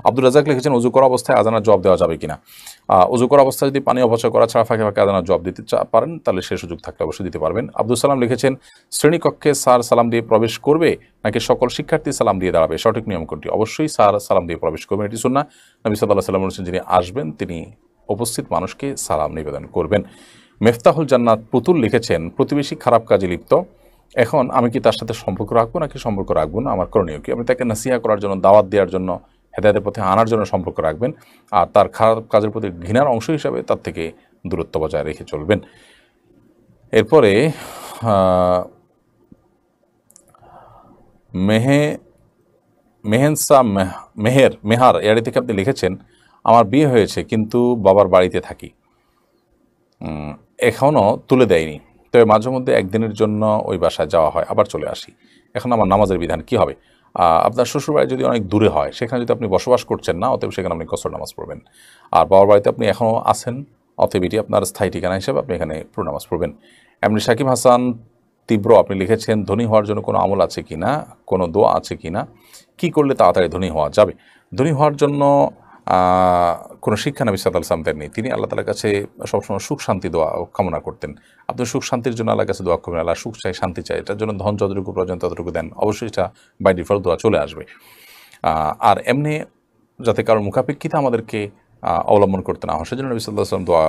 আব্দুর রাজাক লিখেছেন, উজু করা অবস্থায় আজানের জবাব দেওয়া যাবে কিনা? উজু করা অবস্থায় যদি পানি অপচয় করা ছাড়া ফাঁকে ফাঁকে আজানের জবাব দিতে পারেন তাহলে সে সুযোগ থাকলে অবশ্যই দিতে পারবেন। আব্দুল সালাম লিখেছেন, শ্রেণীকক্ষে স্যার সালাম দিয়ে প্রবেশ করবে নাকি সকল শিক্ষার্থী সালাম দিয়ে দাঁড়াবে? সঠিক নিয়ম কোনটি? অবশ্যই স্যার সালাম দিয়ে প্রবেশ করবেন, এটি সুন্নাহ। নবী সাল্লাল্লাহু আলাইহি ওয়াসাল্লাম বলেছেন, যিনি আসবেন তিনি উপস্থিত মানুষকে সালাম নিবেদন করবেন। মেফতাহুল জান্নাত পুতুল লিখেছেন, প্রতিবেশী খারাপ কাজে লিপ্ত, এখন আমি কি তার সাথে সম্পর্ক রাখবো নাকি সম্পর্ক রাখবো না, আমার করণীয় কি? আপনি তাকে নাসিহা করার জন্য, দাওয়াত দেওয়ার জন্য, হেদায়েতের পথে আনার জন্য সম্পর্ক রাখবেন, আর তার খারাপ কাজের প্রতি ঘৃণার অংশ হিসাবে তার থেকে দূরত্ব বজায় রেখে চলবেন। এরপরে মেহার এয়ারি থেকে আপনি লিখেছেন, আমার বিয়ে হয়েছে কিন্তু বাবার বাড়িতে থাকি, এখনও তুলে দেয়নি, তবে মাঝে মধ্যে একদিনের জন্য ওই বাসায় যাওয়া হয়, আবার চলে আসি। এখন আমার নামাজের বিধান কি হবে? আপনার শ্বশুরবাড়ি যদি অনেক দূরে হয়, সেখানে যদি আপনি বসবাস করছেন না, অতএব সেখানে আপনি কসর নামাজ পড়বেন। আর বাবার বাড়িতে আপনি এখনও আছেন, অতএব এটি আপনার স্থায়ী ঠিকানা হিসেবে আপনি এখানে পুরো নামাজ পড়বেন। এমনি সাকিব হাসান তীব্র আপনি লিখেছেন, ধনী হওয়ার জন্য কোনো আমল আছে কি না, কোনো দোয়া আছে কি না, কী করলে তাড়াতাড়ি ধনী হওয়া যাবে? ধনী হওয়ার জন্য কোনো শিক্ষা নবী সাল্লাল্লাহু আলাইহি ওয়াসাল্লাম দেননি। তিনি আল্লাহ তাআলার কাছে সবসময় সুখ শান্তি দোয়া কামনা করতেন। আপনি সুখ শান্তির জন্য আল্লাহর কাছে দোয়া করবেন, আল্লাহ সুখ চাই, শান্তি চাই, এটার জন্য ধন যতটুকু প্রয়োজন ততটুকু দেন, অবশ্যই এটা বাই ডিফল্ট দোয়া চলে আসবে। আর এমনি যাতে কারোর মুখাপেক্ষিতে আমাদেরকে অবলম্বন করতে না হয়, সেজন্য নবী সাল্লাল্লাহু আলাইহি ওয়াসাল্লাম দোয়া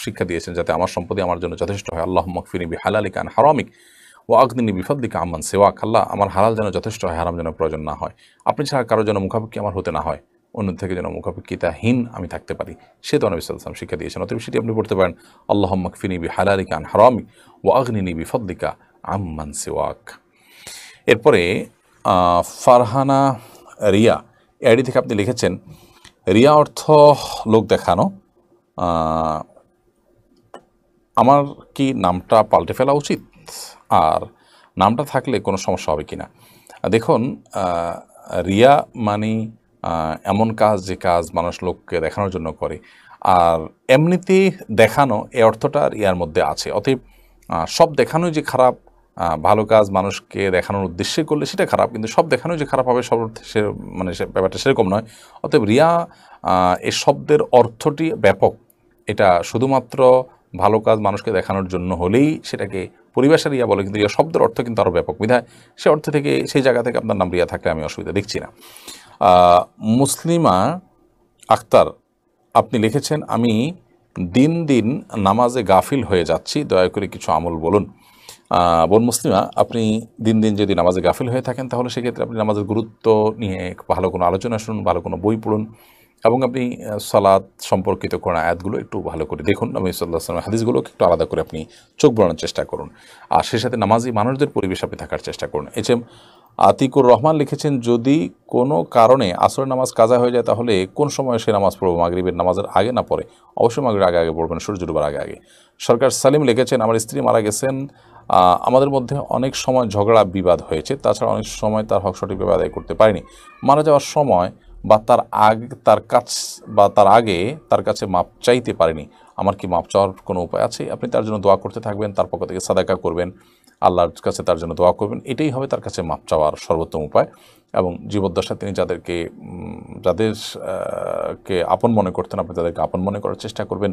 শিক্ষা দিয়েছেন, যাতে আমার সম্পত্তি আমার জন্য যথেষ্ট হয়। আল্লাহুম্মা কফিনি বিহালালিকা আন হারামিক ওয়া আগনিনি বিফাদলিকা আম্মান সিওয়াক। আল্লাহ, আমার হালাল যেন যথেষ্ট হয়, হারাম যেন প্রয়োজন না হয়, আপনি ছাড়া কারোর যেন মুখাপেক্ষি আমার হতে না হয়, অন্য থেকে যেন মুখাপেক্ষিতাহীন আমি থাকতে পারি, সে তো নবী সাল্লাল্লাহু আলাইহি ওয়াসাল্লাম শিক্ষা দিয়েছেন। অতএব সেটি আপনি পড়তে পারেন, আল্লাহুম্মা কফিনি বিহালালিকা আন হারামিক ওয়া আগনিনি বিফাদলিকা আম্মান সিওয়াক। এরপরে ফারহানা রিয়া এডি থেকে আপনি লিখেছেন, রিয়া অর্থ লোক দেখানো, আমার কি নামটা পাল্টে ফেলা উচিত, আর নামটা থাকলে কোনো সমস্যা হবে কিনা? দেখুন, রিয়া মানে এমন কাজ যে কাজ মানুষ লোককে দেখানোর জন্য করে, আর এমনিতে দেখানো এই অর্থটা রিয়ার মধ্যে আছে। অতএব সব দেখানোই যে খারাপ, ভালো কাজ মানুষকে দেখানোর উদ্দেশ্যে করলে সেটা খারাপ, কিন্তু সব দেখানোই যে খারাপ হবে সব সে মানে সে ব্যাপারটা সেরকম নয়। অতএব রিয়া এই শব্দের অর্থটি ব্যাপক, এটা শুধুমাত্র ভালো কাজ মানুষকে দেখানোর জন্য হলেই সেটাকে পরিবেশের রিয়া বলে, কিন্তু রিয়া শব্দের অর্থ কিন্তু আরও ব্যাপক, বিধায় সে অর্থ থেকে সেই জায়গা থেকে আপনার নাম রিয়া থাকলে আমি অসুবিধা দেখছি না। মুসলিমা আক্তার আপনি লিখেছেন, আমি দিন দিন নামাজে গাফিল হয়ে যাচ্ছি, দয়া করে কিছু আমল বলুন। বোন মুসলিমা, আপনি দিন দিন যদি নামাজে গাফিল হয়ে থাকেন তাহলে সেক্ষেত্রে আপনি নামাজের গুরুত্ব নিয়ে ভালো কোনো আলোচনা শুনুন, ভালো কোনো বই পড়ুন, এবং আপনি সালাত সম্পর্কিত কোরআন আয়াতগুলো একটু ভালো করে দেখুন, নবী সাল্লাল্লাহু আলাইহি ওয়াসাল্লামের হাদিসগুলোকে একটু আলাদা করে আপনি চোখ বোলানোর চেষ্টা করুন, আর সেই সাথে নামাজি মানুষদের পরিবেশ আপনি থাকার চেষ্টা করুন। আতিকুর রহমান লিখেছেন, যদি কোনো কারণে আসরের নামাজ কাজা হয়ে যায় তাহলে কোন সময় সে নামাজ পড়বো? মাগরিবের নামাজের আগে না পরে? অবশ্যই মাগরিবের আগে আগে পড়বেন, সূর্য ডুবার আগে আগে। সরকার সালিম লিখেছেন, আমার স্ত্রী মারা গেছেন, আমাদের মধ্যে অনেক সময় ঝগড়া বিবাদ হয়েছে, তাছাড়া অনেক সময় তার হক সঠিকভাবে আদায় করতে পারিনি। মারা যাওয়ার সময় বা তার আগে তার কাছে মাপ চাইতে পারিনি। আমার কি মাপ চাওয়ার কোনো উপায় আছে? আপনি তার জন্য দোয়া করতে থাকবেন, তার পক্ষ থেকে সাদাকা করবেন, আল্লাহর কাছে তার জন্য দোয়া করবেন, এটাই হবে তার কাছে মাপ চাওয়ার সর্বোত্তম উপায়। এবং জীবদ্দশা তিনি যাদেরকে আপন মনে করতেন, আপনি তাদেরকে আপন মনে করার চেষ্টা করবেন,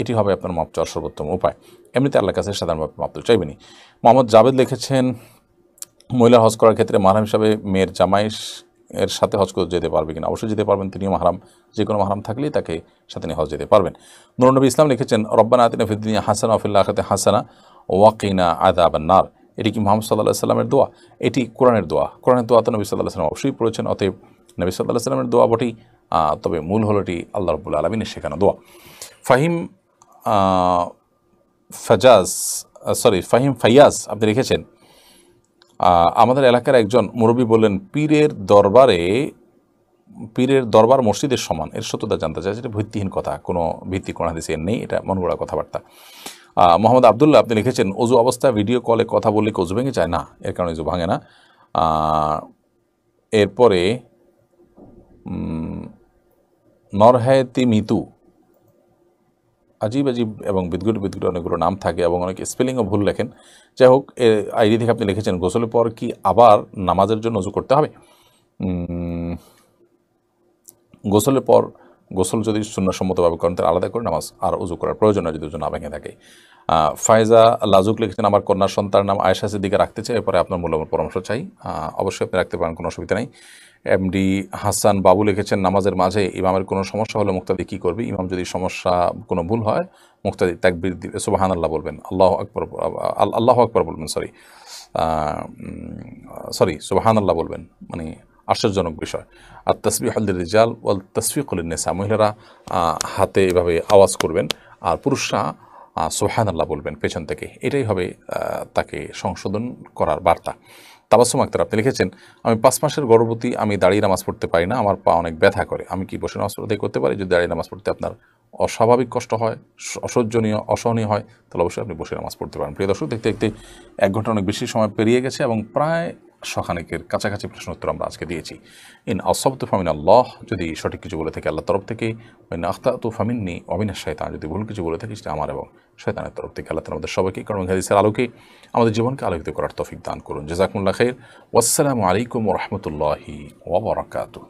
এটি হবে আপনার মাপ চাওয়ার সর্বোত্তম উপায়। এমনিতে আল্লাহর কাছে সাধারণভাবে মাপ তো চাইবেনই। মোহাম্মদ জাভেদ লিখেছেন, মহিলার হজ করার ক্ষেত্রে মাহরাম হিসাবে মেয়ের জামাই এর সাথে হজ করতে যেতে পারবে কিনা? অবশ্যই যেতে পারবেন, তিনিও মাহরাম, যে কোনো মাহরাম থাকলেই তাকে সাথে নিয়ে হজ যেতে পারবেন। নূরুন্নবী ইসলাম লিখেছেন, রব্বানা আতিনা ফিদ দুনিয়া হাসানা ওয়া ফিল আখিরাতি হাসানা ওয়াকিনা আযাবান নার। এটি কি মুহাম্মদ সাল্লাল্লাহু আলাইহি সাল্লামের দোয়া? এটি কোরআনের দোয়া। কোরআনের দোয়া তো নবী সাল্লাল্লাহু আলাইহি সাল্লাম অবশ্যই পড়েছেন, অতএব নবী সাল্লাল্লাহু আলাইহি সাল্লামের দোয়া বটেই, তবে মূল হলো এটি আল্লাহ রাব্বুল আলামিনের শেখানো দোয়া। ফাহিম ফাইয়াজ আপনি লিখেছেন, আমাদের এলাকার একজন মুরব্বী বললেন, পীরের দরবার মসজিদের সমান। এর সত্যতা জানতে চাই, যেটা ভিত্তিহীন কথা, কোনো ভিত্তি কোন হাদিসে নেই, এটা মন গড়া কথাবার্তা। মোহাম্মদ আবদুল্লাহ আপনি লিখেছেন, অজু অবস্থায় ভিডিও কলে কথা বললে কি অজু ভেঙে যায়? না, এর কারণে অজু ভাঙে না। এরপরে নরহায়তি মিতু, আজীব এবং বিদগুট অনেকগুলো নাম থাকে এবং অনেক স্পেলিংও ভুল লেখেন। যাই হোক, আইডি থেকে আপনি লিখেছেন, গোসলের পর কি আবার নামাজের জন্য অজু করতে হবে? গোসলের পর গোসল যদি সুন্নাহসম্মতভাবে করেন তাহলে আলাদা করে নামাজ আর উজু করার প্রয়োজন হয় যদি ওজু না ভেঙে থাকে। ফায়জা লাজুক লিখেছেন, আমার কন্যার সন্তানের নাম আয়েশা সিদ্দিকা রাখতে চাই, এরপরে আপনার মূল্যবান পরামর্শ চাই। অবশ্যই আপনি রাখতে পারেন, কোনো অসুবিধা নেই। এমডি হাসান বাবু লিখেছেন, নামাজের মাঝে ইমামের কোনো সমস্যা হলে মুক্তাদি কী করবে? ইমাম যদি সমস্যা কোনো ভুল হয়, মুক্তাদি তাকবীর দিবে, সুবহানাল্লাহ বলবেন, আল্লাহু আকবার বলবেন, সুবহানাল্লাহ বলবেন, মানে আশ্চর্যজনক বিষয়। আর তাসবিহুল লিরিজাল ওয়াল তাসফিকুল লিন্নিসা, মহিলারা হাতে এভাবে আওয়াজ করবেন আর পুরুষরা সুবহানাল্লাহ বলবেন পেছন থেকে, এটাই হবে তাকে সংশোধন করার বার্তা। তাবাসসুম আক্তার আপনি লিখেছেন, আমি 5 মাসের গর্ভবতী, আমি দাঁড়িয়ে নামাজ পড়তে পারি না, আমার পা অনেক ব্যথা করে, আমি কি বসে নামাজ পড়তে করতে পারি? যদি দাঁড়িয়ে নামাজ পড়তে আপনার অস্বাভাবিক কষ্ট হয়, অসহনীয় হয়, তাহলে অবশ্যই আপনি বসে নামাজ পড়তে পারেন। প্রিয় দর্শক, দেখতে দেখতে 1 ঘন্টা অনেক বেশি সময় পেরিয়ে গেছে এবং প্রায় শখানেকের কাছাকাছি প্রশ্ন উত্তর আমরা আজকে দিয়েছি। ইন আসাবতু ফামিন আল্লাহ, যদি সঠিক কিছু বলে থাকি আল্লাহর তরফ থেকে, ইন আখতাতু ফামিন্নি ওয়া মিনাশ শাইতান, যদি ভুল কিছু বলে থাকি সেটা আমার এবং শয়তানের তরফ থেকে। আল্লাহ তাআলা আমাদের সবাইকে কারণ হাদিসের আলোকে আমাদের জীবনকে আলোকিত করার তৌফিক দান করুন। জাযাকুমুল্লাহ খাইর। ওয়াসসালামু আলাইকুম ওয়া রাহমাতুল্লাহি ওয়া বারাকাতুহু।